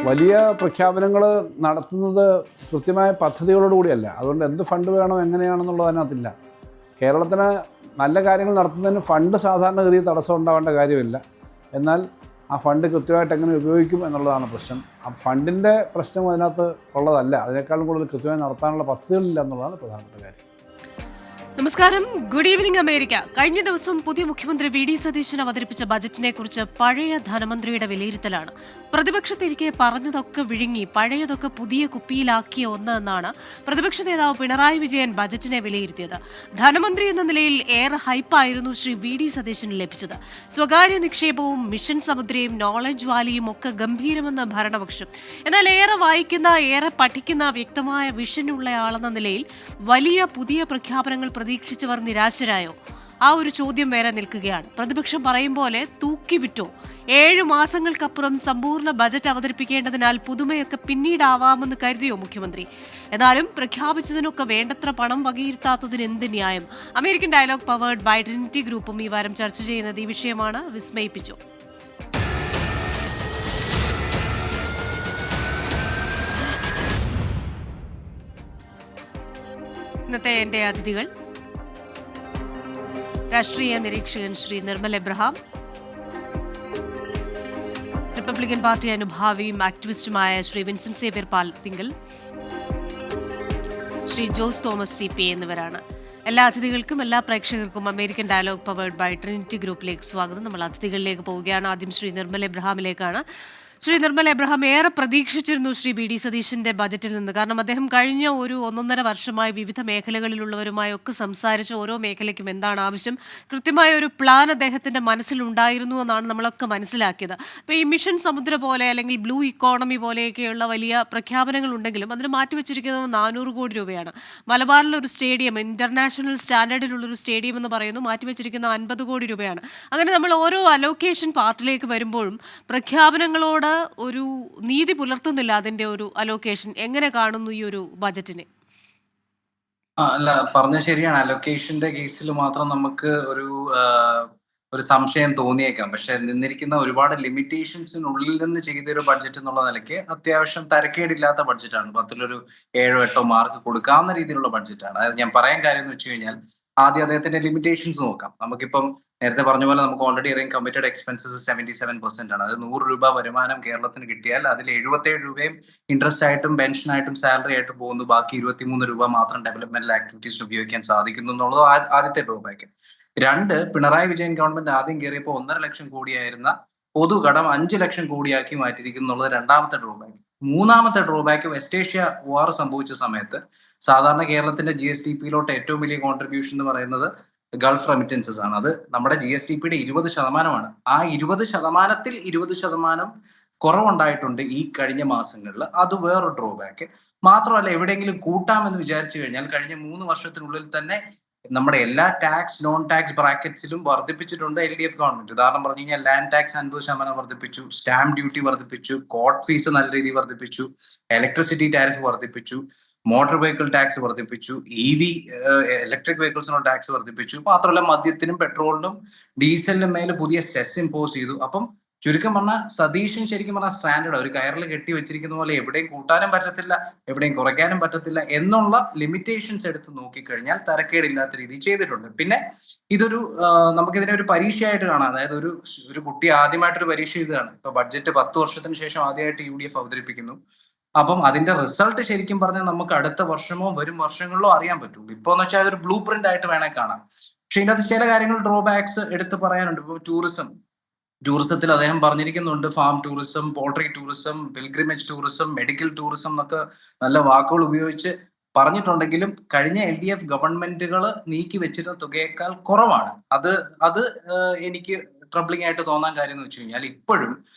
വലിയ പ്രഖ്യാപനങ്ങൾ നടത്തുന്നത് കൃത്യമായ പദ്ധതികളോടുകൂടിയല്ല. അതുകൊണ്ട് എന്ത് ഫണ്ട് വേണം എങ്ങനെയാണെന്നുള്ളത് അതിനകത്തില്ല. കേരളത്തിന് നല്ല കാര്യങ്ങൾ നടത്തുന്നതിന് ഫണ്ട് സാധാരണഗതിയിൽ തടസ്സം ഉണ്ടാവേണ്ട കാര്യമില്ല. എന്നാൽ ആ ഫണ്ട് കൃത്യമായിട്ട് എങ്ങനെ ഉപയോഗിക്കും എന്നുള്ളതാണ് പ്രശ്നം. ആ ഫണ്ടിൻ്റെ പ്രശ്നം അതിനകത്ത് ഉള്ളതല്ല. അതിനേക്കാളും കൂടുതൽ കൃത്യമായി നടത്താനുള്ള പദ്ധതികളില്ല എന്നുള്ളതാണ് പ്രധാനപ്പെട്ട കാര്യം. നമസ്കാരം, ഗുഡ് ഈവനിംഗ് അമേരിക്ക. കഴിഞ്ഞ ദിവസം പുതിയ മുഖ്യമന്ത്രി വി ഡി സതീശൻ അവതരിപ്പിച്ച ബജറ്റിനെ കുറിച്ച് പഴയ ധനമന്ത്രിയുടെ വിലയിരുത്തലാണ്. പ്രതിപക്ഷത്തിരിക്കെ പറഞ്ഞതൊക്കെ വിഴുങ്ങി പഴയതൊക്കെ പുതിയ കുപ്പിയിലാക്കിയ ഒന്ന് എന്നാണ് പ്രതിപക്ഷ നേതാവ് പിണറായി വിജയൻ ബജറ്റിനെ വിലയിരുത്തിയത്. ധനമന്ത്രി എന്ന നിലയിൽ ഏറെ ഹൈപ്പായിരുന്നു ശ്രീ വി ഡി സതീശന് ലഭിച്ചത്. സ്വകാര്യ നിക്ഷേപവും മിഷൻ സമുദ്രയും നോളജ് വാലിയും ഒക്കെ ഗംഭീരമെന്ന് ഭരണപക്ഷം. എന്നാൽ ഏറെ വായിക്കുന്ന, ഏറെ പഠിക്കുന്ന, വ്യക്തമായ വിഷനുള്ളയാളെന്ന നിലയിൽ വലിയ പുതിയ പ്രഖ്യാപനങ്ങൾ പ്രതീക്ഷിച്ചവർ നിരാശരായോ? ആ ഒരു ചോദ്യം വേറെ നിൽക്കുകയാണ്. പ്രതിപക്ഷം പറയും പോലെ തൂക്കിവിറ്റോ? 7 മാസങ്ങൾക്കപ്പുറം സമ്പൂർണ്ണ ബജറ്റ് അവതരിപ്പിക്കേണ്ടതിനാൽ പുതുമയൊക്കെ പിന്നീടാവാമെന്ന് കരുതിയോ മുഖ്യമന്ത്രി? എന്നാലും പ്രഖ്യാപിച്ചതിനൊക്കെ വേണ്ടത്ര പണം വകയിരുത്താത്തതിന് എന്ത് ന്യായം? American dialogue powered by Trinity ഗ്രൂപ്പും ഈ വാരം ചർച്ച ചെയ്യുന്നത് ഈ വിഷയമാണ്. വിസ്മയിപ്പിച്ചോ? ഇന്നത്തെ എന്റെ അതിഥികൾ: രാഷ്ട്രീയ നിരീക്ഷകൻ Shri Nirmal Abraham, Republican party അനുഭാവിയും ആക്ടിവിസ്റ്റുമായ Shri Vincent Xavier Palathinkal, Shri Jose Thomas CPA എന്നിവരാണ്. എല്ലാ അതിഥികൾക്കും എല്ലാ പ്രേക്ഷകർക്കും American dialogue powered by Trinity ഗ്രൂപ്പിലേക്ക് സ്വാഗതം. നമ്മൾ അതിഥികളിലേക്ക് പോവുകയാണ്. ആദ്യം ശ്രീ നിർമ്മൽ എബ്രഹാമിലേക്കാണ്. ശ്രീ നിർമ്മൽ എബ്രഹാം, ഏറെ പ്രതീക്ഷിച്ചിരുന്നു ശ്രീ വി ഡി സതീശന്റെ ബജറ്റിൽ നിന്ന്. കാരണം അദ്ദേഹം കഴിഞ്ഞ ഒരു 1.5 വർഷമായി വിവിധ മേഖലകളിലുള്ളവരുമായി ഒക്കെ സംസാരിച്ച് ഓരോ മേഖലയ്ക്കും എന്താണ് ആവശ്യം, കൃത്യമായ ഒരു പ്ലാൻ അദ്ദേഹത്തിന്റെ മനസ്സിലുണ്ടായിരുന്നു എന്നാണ് നമ്മളൊക്കെ മനസ്സിലാക്കിയത്. ഇപ്പോൾ ഈ മിഷൻ സമുദ്ര പോലെ അല്ലെങ്കിൽ ബ്ലൂ ഇക്കോണമി പോലെയൊക്കെയുള്ള വലിയ പ്രഖ്യാപനങ്ങൾ ഉണ്ടെങ്കിലും അതിന് മാറ്റിവെച്ചിരിക്കുന്നത് 400 കോടി രൂപയാണ്. മലബാറിലൊരു സ്റ്റേഡിയം, ഇന്റർനാഷണൽ സ്റ്റാൻഡേർഡിലുള്ളൊരു സ്റ്റേഡിയം എന്ന് പറയുന്നു, മാറ്റിവെച്ചിരിക്കുന്ന 50 കോടി രൂപയാണ്. അങ്ങനെ നമ്മൾ ഓരോ അലോക്കേഷൻ പാർട്ടിലേക്ക് വരുമ്പോഴും പ്രഖ്യാപനങ്ങളോട് ഒരു നീതി പുലർത്തുന്നില്ല. അതിന്റെ ഒരു അലോക്കേഷൻ എങ്ങനെ കാണുന്നു ഈ ഒരു ബജറ്റിനെ? അല്ല, പറഞ്ഞ ശരിയാണ്. അലൊക്കേഷന്റെ കേസിൽ മാത്രം നമുക്ക് ഒരു സംശയം തോന്നിയേക്കാം. പക്ഷെ നിന്നിരിക്കുന്ന ഒരുപാട് ലിമിറ്റേഷൻസിനുള്ളിൽ നിന്ന് ചെയ്തൊരു ബഡ്ജറ്റ് എന്നുള്ള നിലയ്ക്ക് അത്യാവശ്യം തരക്കേടില്ലാത്ത ബഡ്ജറ്റാണ്. 10-ഒരു 7-8 മാർക്ക് കൊടുക്കാവുന്ന രീതിയിലുള്ള ബഡ്ജറ്റാണ്. അതായത് ഞാൻ പറയാൻ കാര്യം എന്ന് വെച്ച് കഴിഞ്ഞാൽ, ആദ്യം അദ്ദേഹത്തിന്റെ ലിമിറ്റേഷൻസ് നോക്കാം. നമുക്കിപ്പം നേരത്തെ പറഞ്ഞ പോലെ നമുക്ക് ഓൾറെഡി അറിയാം, കമ്മിറ്റഡ് എക്സ്പെൻസസ് 77% ആണ്. അത് 100 രൂപ വരുമാനം കേരളത്തിന് കിട്ടിയാൽ അതിൽ 77 രൂപയും ഇൻട്രസ്റ്റ് ആയിട്ടും പെൻഷനായിട്ടും സാലറി ആയിട്ടും പോകുന്നു. ബാക്കി 23 രൂപ മാത്രം ഡെവലപ്മെന്റൽ ആക്ടിവിറ്റീസിന് ഉപയോഗിക്കാൻ സാധിക്കുന്നു എന്നുള്ളത് ആദ്യത്തെ ഡ്രോബാക്ക്. 2, പിണറായി വിജയൻ ഗവൺമെന്റ് ആദ്യം കയറിയപ്പോൾ 1.5 ലക്ഷം കോടിയായിരുന്ന പൊതുകടം 5 ലക്ഷം കോടിയാക്കി മാറ്റിയിരിക്കുന്നു എന്നുള്ളത് രണ്ടാമത്തെ ഡ്രോബാക്ക്. മൂന്നാമത്തെ ഡ്രോബാക്ക്, വെസ്റ്റ് ഏഷ്യ വാർ സംഭവിച്ച സമയത്ത് സാധാരണ കേരളത്തിന്റെ GSDP-യിലോട്ട് ഏറ്റവും വലിയ കോൺട്രിബ്യൂഷൻ എന്ന് പറയുന്നത് ഗൾഫ് റെമിറ്റൻസസ് ആണ്. അത് നമ്മുടെ GSDP-യുടെ 20%. ആ 20%-ൽ 20% കുറവുണ്ടായിട്ടുണ്ട് ഈ കഴിഞ്ഞ മാസങ്ങളിൽ. അത് വേറൊരു ഡ്രോബാക്ക്. മാത്രമല്ല, എവിടെയെങ്കിലും കൂട്ടാമെന്ന് വിചാരിച്ചു കഴിഞ്ഞാൽ കഴിഞ്ഞ 3 വർഷത്തിനുള്ളിൽ തന്നെ നമ്മുടെ എല്ലാ ടാക്സ്, നോൺ ടാക്സ് ബ്രാക്കറ്റ്സിലും വർദ്ധിപ്പിച്ചിട്ടുണ്ട് LDF ഗവൺമെന്റ്. ഉദാഹരണം പറഞ്ഞു കഴിഞ്ഞാൽ ലാൻഡ് ടാക്സ് 50% വർദ്ധിപ്പിച്ചു, സ്റ്റാമ്പ് ഡ്യൂട്ടി വർദ്ധിപ്പിച്ചു, കോർട്ട് ഫീസ് നല്ല രീതിയിൽ വർദ്ധിപ്പിച്ചു, ഇലക്ട്രിസിറ്റി ടാരിഫ് വർദ്ധിപ്പിച്ചു, മോട്ടോർ വെഹിക്കിൾ ടാക്സ് വർദ്ധിപ്പിച്ചു, EV ഇലക്ട്രിക് വെഹിക്കിൾസിനുള്ള ടാക്സ് വർദ്ധിപ്പിച്ചു. മാത്രമല്ല, മദ്യത്തിനും പെട്രോളിനും ഡീസലിനും മേലെ പുതിയ സെസ് ഇമ്പോസ് ചെയ്തു. അപ്പം ചുരുക്കം പറഞ്ഞാൽ സതീശൻ ശരിക്കും പറഞ്ഞാൽ സ്റ്റാൻഡേർഡ് ഒരു കയറിൽ കെട്ടി വെച്ചിരിക്കുന്ന പോലെ എവിടെയും കൂട്ടാനും പറ്റത്തില്ല, എവിടെയും കുറയ്ക്കാനും പറ്റത്തില്ല എന്നുള്ള ലിമിറ്റേഷൻസ് എടുത്ത് നോക്കിക്കഴിഞ്ഞാൽ തരക്കേടില്ലാത്ത രീതിയിൽ ചെയ്തിട്ടുണ്ട്. പിന്നെ ഇതൊരു നമുക്കിതിനെ ഒരു പരീക്ഷയായിട്ട് കാണാം. അതായത് ഒരു കുട്ടി ആദ്യമായിട്ടൊരു പരീക്ഷ എഴുതുകയാണ്. ഇപ്പൊ ബഡ്ജറ്റ് 10 വർഷത്തിന് ശേഷം ആദ്യമായിട്ട് UDF അവതരിപ്പിക്കുന്നു. അപ്പം അതിന്റെ റിസൾട്ട് ശരിക്കും പറഞ്ഞാൽ നമുക്ക് അടുത്ത വർഷമോ വരും വർഷങ്ങളിലോ അറിയാൻ പറ്റുള്ളൂ. ഇപ്പൊ എന്ന് വെച്ചാൽ അതൊരു ബ്ലൂ പ്രിന്റ് ആയിട്ട് വേണേൽ കാണാം. പക്ഷെ ഇതിനകത്ത് ചില കാര്യങ്ങൾ ഡ്രോബാക്സ് എടുത്ത് പറയാനുണ്ട്. ഇപ്പൊ ടൂറിസത്തിൽ അദ്ദേഹം പറഞ്ഞിരിക്കുന്നുണ്ട്, farm tourism, poultry tourism, pilgrimage tourism, medical tourism എന്നൊക്കെ നല്ല വാക്കുകൾ ഉപയോഗിച്ച് പറഞ്ഞിട്ടുണ്ടെങ്കിലും കഴിഞ്ഞ LDF ഗവൺമെന്റുകൾ നീക്കി വെച്ചിരുന്ന തുകയേക്കാൾ കുറവാണ്. അത് എനിക്ക് ട്രബിളിംഗ് ആയിട്ട് തോന്നാൻ കാര്യം എന്ന് വെച്ച് കഴിഞ്ഞാൽ, ഇപ്പോഴും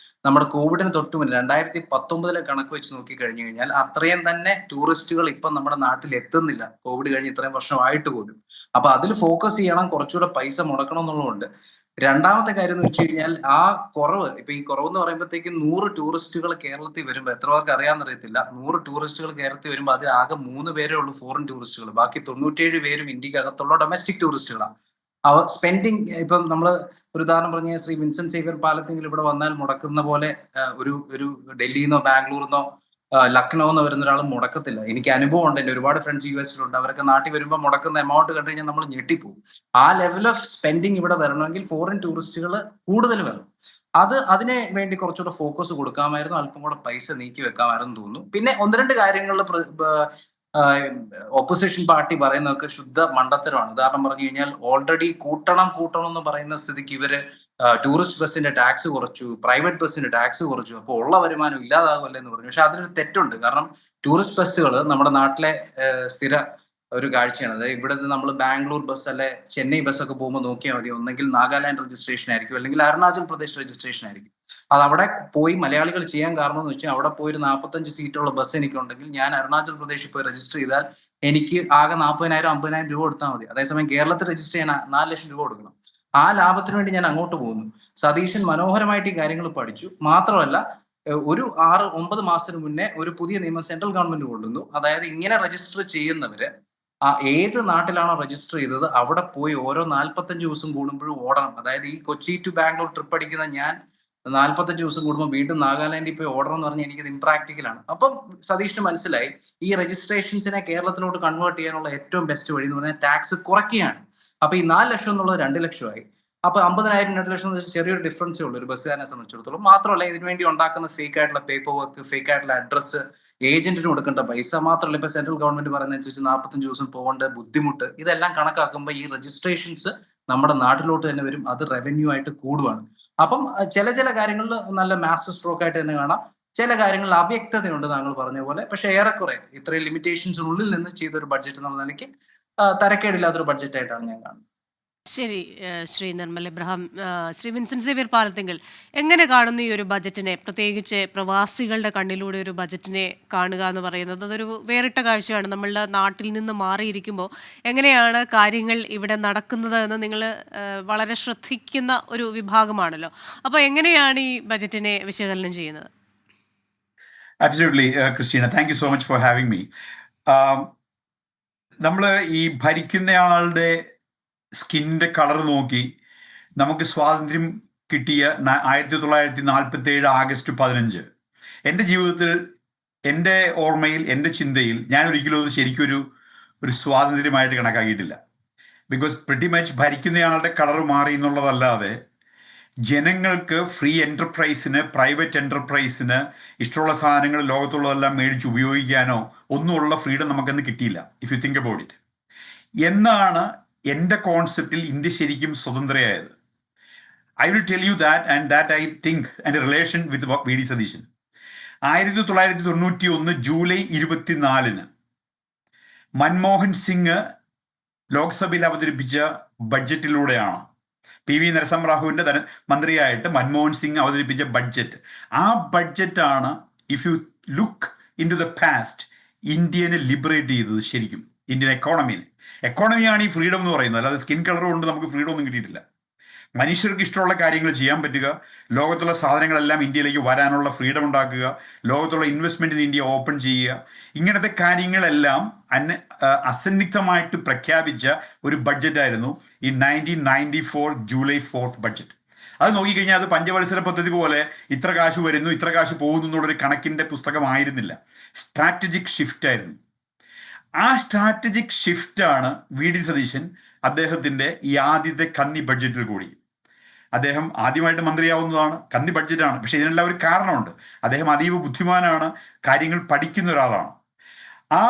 നമ്മുടെ കോവിഡിന് തൊട്ട് മുന്നേ 2019 കണക്ക് വെച്ച് നോക്കി കഴിഞ്ഞു കഴിഞ്ഞാൽ അത്രയും തന്നെ ടൂറിസ്റ്റുകൾ ഇപ്പം നമ്മുടെ നാട്ടിൽ എത്തുന്നില്ല, കോവിഡ് കഴിഞ്ഞ് ഇത്രയും വർഷമായിട്ട് പോലും. അപ്പൊ അതിൽ ഫോക്കസ് ചെയ്യണം, കുറച്ചുകൂടെ പൈസ മുടക്കണം എന്നുള്ളതുകൊണ്ട്. രണ്ടാമത്തെ കാര്യം എന്ന് വെച്ച് കഴിഞ്ഞാൽ, ആ കുറവ്, ഇപ്പൊ ഈ കുറവ് എന്ന് പറയുമ്പോഴത്തേക്കും 100 ടൂറിസ്റ്റുകൾ കേരളത്തിൽ വരുമ്പോൾ, എത്ര പേർക്ക് അറിയാമെന്നറിയത്തില്ല, 100 ടൂറിസ്റ്റുകൾ കേരളത്തിൽ വരുമ്പോൾ അതിൽ ആകെ 3 പേരേ ഉള്ളൂ ഫോറിൻ ടൂറിസ്റ്റുകൾ. ബാക്കി 97 പേരും ഇന്ത്യക്ക് അകത്തുള്ള ഡൊമസ്റ്റിക് ടൂറിസ്റ്റുകളാണ്. അവർ സ്പെൻഡിങ്, ഇപ്പം നമ്മൾ ഒരു ഉദാഹരണം പറഞ്ഞ ശ്രീ വിൻസെന്റ് സേവ്യർ പാലത്തിൽ ഇവിടെ വന്നാൽ മുടക്കുന്ന പോലെ ഒരു ഡൽഹിയിൽ നിന്നോ ബാംഗ്ലൂരിൽ നിന്നോ ലക്നോ എന്ന് വരുന്ന ഒരാൾ മുടക്കത്തില്ല. എനിക്ക് അനുഭവം ഉണ്ട്, എൻ്റെ ഒരുപാട് ഫ്രണ്ട്സ് US-ലുണ്ട്. അവരൊക്കെ നാട്ടിൽ വരുമ്പോൾ മുടക്കുന്ന എമൗണ്ട് കണ്ടു കഴിഞ്ഞാൽ നമ്മൾ ഞെട്ടിപ്പോകും. ആ ലെവൽ ഓഫ് സ്പെൻഡിങ് ഇവിടെ വരണമെങ്കിൽ ഫോറിൻ ടൂറിസ്റ്റുകൾ കൂടുതൽ വരണം. അതിനെ വേണ്ടി കുറച്ചുകൂടെ ഫോക്കസ് കൊടുക്കാമായിരുന്നു, അല്പം കൂടെ പൈസ നീക്കി വെക്കാമായിരുന്നു തോന്നുന്നു. പിന്നെ ഒന്ന് രണ്ട് കാര്യങ്ങളിൽ ഓപ്പോസിഷൻ പാർട്ടി പറയുന്നതൊക്കെ ശുദ്ധ മണ്ടത്തരമാണ്. ഉദാഹരണം പറഞ്ഞു കഴിഞ്ഞാൽ ഓൾറെഡി കൂട്ടണം എന്ന് പറയുന്ന സ്ഥിതിക്ക് ഇവര് ടൂറിസ്റ്റ് ബസ്സിന്റെ ടാക്സ് കുറച്ചു, പ്രൈവറ്റ് ബസ്സിന്റെ ടാക്സ് കുറച്ചു, അപ്പോൾ ഉള്ള വരുമാനം ഇല്ലാതാകുമല്ലോ എന്ന് പറഞ്ഞു. പക്ഷെ അതിനൊരു തെറ്റുണ്ട്. കാരണം ടൂറിസ്റ്റ് ബസ്സുകൾ നമ്മുടെ നാട്ടിലെ സ്ഥിര ഒരു കാഴ്ചയാണ്. അതായത് ഇവിടെ നിന്ന് നമ്മൾ ബാംഗ്ലൂർ ബസ് അല്ലെ ചെന്നൈ ബസ്സൊക്കെ പോകുമ്പോൾ നോക്കിയാൽ മതി, ഒന്നെങ്കിൽ നാഗാലാൻഡ് രജിസ്ട്രേഷൻ ആയിരിക്കും, അല്ലെങ്കിൽ അരുണാചൽ പ്രദേശ് രജിസ്ട്രേഷൻ ആയിരിക്കും. അത് അവിടെ പോയി മലയാളികൾ ചെയ്യാൻ കാരണം എന്ന് വെച്ചാൽ അവിടെ പോയി ഒരു 45 സീറ്റുള്ള ബസ് എനിക്കുണ്ടെങ്കിൽ ഞാൻ അരുണാചൽ പ്രദേശിൽ പോയി രജിസ്റ്റർ ചെയ്താൽ എനിക്ക് ആകെ 40,000-50,000 രൂപ കൊടുത്താൽ മതി. അതേസമയം കേരളത്തിൽ രജിസ്റ്റർ ചെയ്യാൻ 4 ലക്ഷം രൂപ കൊടുക്കണം. ആ ലാഭത്തിന് വേണ്ടി ഞാൻ അങ്ങോട്ട് പോകുന്നു. സതീശൻ മനോഹരമായിട്ട് ഈ കാര്യങ്ങൾ പഠിച്ചു. മാത്രമല്ല, ഒരു 6-9 മാസത്തിന് മുന്നേ ഒരു പുതിയ നിയമം സെൻട്രൽ ഗവൺമെന്റ് കൊണ്ടുവന്നു. അതായത് ഇങ്ങനെ രജിസ്റ്റർ ചെയ്യുന്നവര് ഏത് നാട്ടിലാണോ രജിസ്റ്റർ ചെയ്തത് അവിടെ പോയി ഓരോ 45 ദിവസം കൂടുമ്പോഴും ഓടണം. അതായത് ഈ കൊച്ചി ടു ബാംഗ്ലൂർ ട്രിപ്പ് അടിക്കുന്ന ഞാൻ 45 ദിവസം കൂടുമ്പോൾ വീണ്ടും നാഗാലാൻഡിൽ പോയി ഓടണം എന്ന് പറഞ്ഞാൽ എനിക്കത് ഇംപ്രാക്ടിക്കലാണ്. അപ്പം സതീഷിന് മനസ്സിലായി ഈ രജിസ്ട്രേഷൻസിനെ കേരളത്തിലോട്ട് കൺവേർട്ട് ചെയ്യാനുള്ള ഏറ്റവും ബെസ്റ്റ് വഴി എന്ന് പറഞ്ഞാൽ ടാക്സ് കുറയ്ക്കുകയാണ്. അപ്പൊ ഈ 4 ലക്ഷം എന്നുള്ളത് 2 ലക്ഷമായി. അപ്പൊ 50,000 2 ലക്ഷം ചെറിയൊരു ഡിഫറൻസേ ഉള്ളൂ ഒരു ബസ്സുകാരനെ സംബന്ധിച്ചിടത്തോളം. മാത്രമല്ല, ഇതിനുവേണ്ടി ഉണ്ടാക്കുന്ന ഫേക്ക് ആയിട്ടുള്ള പേപ്പർ വർക്ക്, ഫേക്ക് ആയിട്ടുള്ള അഡ്രസ്സ്, ഏജന്റിന് കൊടുക്കേണ്ട പൈസ, മാത്രമല്ല ഇപ്പൊ സെൻട്രൽ ഗവൺമെന്റ് പറയുന്നതനുസരിച്ച് 45 ദിവസം പോകേണ്ട ബുദ്ധിമുട്ട്, ഇതെല്ലാം കണക്കാക്കുമ്പോൾ ഈ രജിസ്ട്രേഷൻസ് നമ്മുടെ നാട്ടിലോട്ട് തന്നെ വരും. അത് റവന്യൂ ആയിട്ട് കൂടുവാണ്. അപ്പം ചില കാര്യങ്ങളിൽ നല്ല മാസ്റ്റർ സ്ട്രോക്ക് ആയിട്ട് തന്നെ കാണാം, ചില കാര്യങ്ങളിൽ അവ്യക്തതയുണ്ട് താങ്കൾ പറഞ്ഞ പോലെ. പക്ഷെ ഏറെക്കുറെ ഇത്രയും ലിമിറ്റേഷൻസിനുള്ളിൽ നിന്ന് ചെയ്തൊരു ബഡ്ജറ്റ് എന്നുള്ള നിലയ്ക്ക് തരക്കേടില്ലാത്തൊരു ബഡ്ജറ്റ് ആയിട്ടാണ് ഞാൻ കാണുന്നത്. ശരി. Shri Nirmal Abraham, Shri Vincent Xavier Palathingal എങ്ങനെ കാണുന്നു ഈ ഒരു ബജറ്റിനെ? പ്രത്യേകിച്ച് പ്രവാസികളുടെ കണ്ണിലൂടെ ഒരു ബജറ്റിനെ കാണുക എന്ന് പറയുന്നത് അതൊരു വേറിട്ട കാഴ്ചയാണ്. നമ്മളുടെ നാട്ടിൽ നിന്ന് മാറിയിരിക്കുമ്പോൾ എങ്ങനെയാണ് കാര്യങ്ങൾ ഇവിടെ നടക്കുന്നത് എന്ന് നിങ്ങൾ വളരെ ശ്രദ്ധിക്കുന്ന ഒരു വിഭാഗമാണല്ലോ. അപ്പോൾ എങ്ങനെയാണ് ഈ ബജറ്റിനെ വിശകലനം ചെയ്യുന്നത്? Absolutely, Christina. Thank you so much for having me. നമ്മൾ ഈ ഭരിക്കുന്നയാളുടെ സ്കിന്നിൻ്റെ കളർ നോക്കി നമുക്ക് സ്വാതന്ത്ര്യം കിട്ടിയ 1947 ആഗസ്റ്റ് 15 എൻ്റെ ജീവിതത്തിൽ, എൻ്റെ ഓർമ്മയിൽ, എൻ്റെ ചിന്തയിൽ ഞാൻ ഒരിക്കലും അത് ശരിക്കും ഒരു സ്വാതന്ത്ര്യമായിട്ട് കണക്കാക്കിയിട്ടില്ല. ബിക്കോസ് പ്രിറ്റി മച്ച് ഭരിക്കുന്നയാളുടെ കളർ മാറി എന്നുള്ളതല്ലാതെ ജനങ്ങൾക്ക് ഫ്രീ എൻ്റർപ്രൈസിന്, പ്രൈവറ്റ് എൻ്റർപ്രൈസിന് ഇഷ്ടമുള്ള സാധനങ്ങൾ ലോകത്തുള്ളതെല്ലാം മേടിച്ച് ഉപയോഗിക്കാനോ ഒന്നുമുള്ള ഫ്രീഡം നമുക്കന്ന് കിട്ടിയില്ല. If you think about it. എന്നാണ് എൻ്റെ കോൺസെപ്റ്റിൽ ഇന്ത്യ ശരിക്കും സ്വതന്ത്രയായത്. I will tell you that and that I think and relation with VD Satheesan. 1991 July 24 Manmohan Singh ലോക്സഭയിൽ അവതരിപ്പിച്ച ബഡ്ജറ്റിലൂടെയാണ് PV നരസിംഹറാവുവിൻ്റെ മന്ത്രിയായിട്ട് മൻമോഹൻ സിംഗ് അവതരിപ്പിച്ച ബഡ്ജറ്റ്. ആ ബഡ്ജറ്റാണ്, if you look into the past, ഇന്ത്യനെ ലിബറേറ്റ് ചെയ്തത്. ശരിക്കും ഇന്ത്യൻ എക്കോണമിയാണ് ഈ ഫ്രീഡം എന്ന് പറയുന്നത്. അല്ലാതെ സ്കിൻ കളർ കൊണ്ട് നമുക്ക് ഫ്രീഡം ഒന്നും കിട്ടിയിട്ടില്ല. മനുഷ്യർക്ക് ഇഷ്ടമുള്ള കാര്യങ്ങൾ ചെയ്യാൻ പറ്റുക, ലോകത്തുള്ള സാധനങ്ങളെല്ലാം ഇന്ത്യയിലേക്ക് വരാനുള്ള ഫ്രീഡം ഉണ്ടാക്കുക, ലോകത്തുള്ള ഇൻവെസ്റ്റ്മെൻറ്റിന് ഇന്ത്യ ഓപ്പൺ ചെയ്യുക, ഇങ്ങനത്തെ കാര്യങ്ങളെല്ലാം അസന്നിഗ്ധമായിട്ട് പ്രഖ്യാപിച്ച ഒരു ബഡ്ജറ്റായിരുന്നു ഈ 1994 ജൂലൈ 4 ബഡ്ജറ്റ്. അത് നോക്കിക്കഴിഞ്ഞാൽ അത് പഞ്ചവത്സര പദ്ധതി പോലെ ഇത്ര കാശ് വരുന്നു, ഇത്ര കാശ് പോകുന്നു എന്നുള്ളൊരു കണക്കിൻ്റെ പുസ്തകമായിരുന്നില്ല. സ്ട്രാറ്റജിക് ഷിഫ്റ്റ് ആയിരുന്നു. ആ സ്ട്രാറ്റജിക് ഷിഫ്റ്റാണ് VD സതീശൻ അദ്ദേഹത്തിൻ്റെ ഈ ആദ്യത്തെ കന്നി ബഡ്ജറ്റിൽ കൂടി. അദ്ദേഹം ആദ്യമായിട്ട് മന്ത്രിയാവുന്നതാണ്, കന്നി ബഡ്ജറ്റാണ്. പക്ഷേ ഇതിനെല്ലാം ഒരു കാരണമുണ്ട്. അദ്ദേഹം അതീവ ബുദ്ധിമാനാണ്, കാര്യങ്ങൾ പഠിക്കുന്ന ഒരാളാണ്. ആ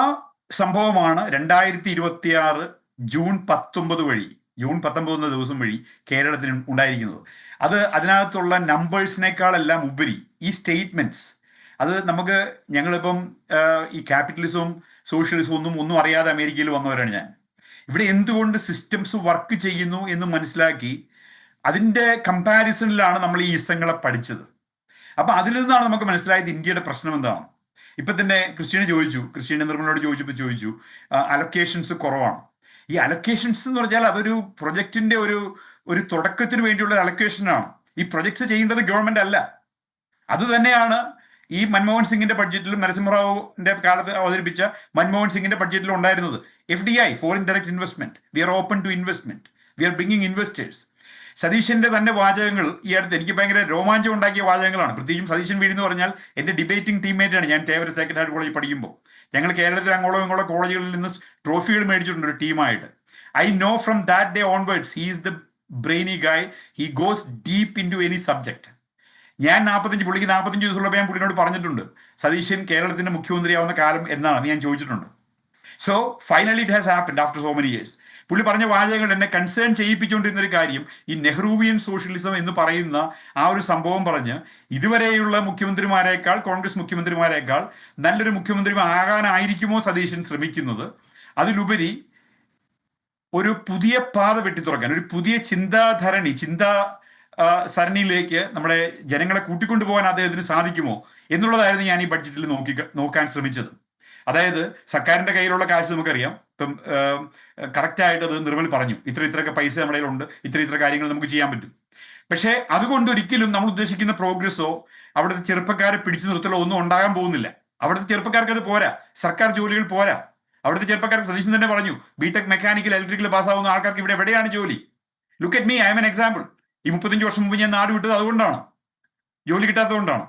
സംഭവമാണ് 2026 ജൂൺ 19 ദിവസം വഴി കേരളത്തിന് ഉണ്ടായിരിക്കുന്നത്. അതിനകത്തുള്ള നമ്പേഴ്സിനേക്കാളെല്ലാം ഉപരി ഈ സ്റ്റേറ്റ്മെൻറ്റ്സ്, അത് നമുക്ക്, ഞങ്ങളിപ്പം ഈ ക്യാപിറ്റലിസവും സോഷ്യലിസവും ഒന്നും അറിയാതെ അമേരിക്കയിൽ വന്നവരാണ് ഞാൻ. ഇവിടെ എന്തുകൊണ്ട് സിസ്റ്റംസ് വർക്ക് ചെയ്യുന്നു എന്ന് മനസ്സിലാക്കി അതിൻ്റെ കമ്പാരിസണിലാണ് നമ്മൾ ഈ ഇസങ്ങളെ പഠിച്ചത്. അപ്പം അതിൽ നിന്നാണ് നമുക്ക് മനസ്സിലായത് ഇന്ത്യയുടെ പ്രശ്നം എന്താണ്. ഇപ്പം തന്നെ ക്രിസ്റ്റീന നിർമ്മലോട് ചോദിച്ചു അലൊക്കേഷൻസ് കുറവാണ്. ഈ അലൊക്കേഷൻസ് എന്ന് പറഞ്ഞാൽ അതൊരു പ്രൊജക്റ്റിൻ്റെ ഒരു തുടക്കത്തിന് വേണ്ടിയുള്ള ഒരു അലൊക്കേഷനാണ്. ഈ പ്രൊജക്ട്സ് ചെയ്യേണ്ടത് ഗവൺമെൻറ് അല്ല. അതുതന്നെയാണ് ഈ മൻമോഹൻ സിംഗിന്റെ ബഡ്ജറ്റിലും നരസിംഹറാവുവിന്റെ കാലത്ത് അവതരിപ്പിച്ച മൻമോഹൻ സിംഗിന്റെ ബഡ്ജറ്റിലും ഉണ്ടായിരുന്നത്. FDI, foreign direct investment. We are open to investment. We are bringing investors. സതീശന്റെ തന്നെ വാചകങ്ങൾ ഈ അടുത്ത് എനിക്ക് ഭയങ്കര രോമാഞ്ചം ഉണ്ടാക്കിയ വാചകങ്ങളാണ്. പ്രത്യേകിച്ചും സതീശൻ വീട് എന്ന് പറഞ്ഞാൽ എൻ്റെ ഡിബേറ്റിംഗ് ടീംമേറ്റാണ്. ഞാൻ തേവര സെക്കൻഡ് ഹാർഡ് കോളേജിൽ പഠിക്കുമ്പോൾ ഞങ്ങൾ കേരളത്തിൽ അങ്ങോളം ഇങ്ങോളം കോളേജുകളിൽ നിന്ന് ട്രോഫികൾ മേടിച്ചിട്ടുണ്ട് ഒരു ടീമായിട്ട്. I know from that day onwards he is the brainy guy, he goes deep into any subject. ഞാൻ പുള്ളിക്ക് 45 ദിവസമുള്ളപ്പോൾ ഞാൻ പുള്ളിനോട് പറഞ്ഞിട്ടുണ്ട് സതീശൻ കേരളത്തിന്റെ മുഖ്യമന്ത്രിയാവുന്ന കാലം എന്നാണ് ഞാൻ ചോദിച്ചിട്ടുണ്ട്. So finally it has happened after so many years. പുള്ളി പറഞ്ഞ വാചകങ്ങൾ എന്നെ കൺസേൺ ചെയ്യിപ്പിച്ചുകൊണ്ടിരുന്ന ഒരു കാര്യം, ഈ നെഹ്റൂവിയൻ സോഷ്യലിസം എന്ന് പറയുന്ന ആ ഒരു സംഭവം പറഞ്ഞ് ഇതുവരെയുള്ള മുഖ്യമന്ത്രിമാരെക്കാൾ, കോൺഗ്രസ് മുഖ്യമന്ത്രിമാരെക്കാൾ നല്ലൊരു മുഖ്യമന്ത്രി ആകാനായിരിക്കുമോ സതീശൻ ശ്രമിക്കുന്നത്, അതിലുപരി ഒരു പുതിയ പാത വെട്ടിത്തുറക്കാൻ, ഒരു പുതിയ ചിന്താ സരണിയിലേക്ക് നമ്മുടെ ജനങ്ങളെ കൂട്ടിക്കൊണ്ടുപോകാൻ അദ്ദേഹത്തിന് സാധിക്കുമോ എന്നുള്ളതായിരുന്നു ഞാൻ ഈ ബഡ്ജറ്റിൽ നോക്കാൻ ശ്രമിച്ചത്. അതായത് സർക്കാരിന്റെ കയ്യിലുള്ള കാശ് നമുക്കറിയാം. ഇപ്പം കറക്റ്റായിട്ട് അത് നിർമ്മൽ പറഞ്ഞു, ഇത്രയൊക്കെ പൈസ നമ്മുടെ കയ്യിലുണ്ട്, ഇത്ര കാര്യങ്ങൾ നമുക്ക് ചെയ്യാൻ പറ്റും. പക്ഷേ അതുകൊണ്ട് ഒരിക്കലും നമ്മൾ ഉദ്ദേശിക്കുന്ന പ്രോഗ്രസ്സോ അവിടുത്തെ ചെറുപ്പക്കാരെ പിടിച്ചു നിർത്തലോ ഒന്നും ഉണ്ടാകാൻ പോകുന്നില്ല. അവിടുത്തെ ചെറുപ്പക്കാർക്ക് അത് പോരാ, സർക്കാർ ജോലികൾ പോരാ. അവിടുത്തെ ചെറുപ്പക്കാർക്ക് സതീശൻ തന്നെ പറഞ്ഞു, ബിടെക് മെക്കാനിക്കൽ ഇലക്ട്രിക്കൽ പാസ്സാവുന്ന ആൾക്കാർക്ക് ഇവിടെ എവിടെയാണ് ജോലി? Look at me, I M an example. ഈ 35 വർഷം മുമ്പ് ഞാൻ നാട് വിട്ടത് അതുകൊണ്ടാണ്, ജോലി കിട്ടാത്തതുകൊണ്ടാണ്.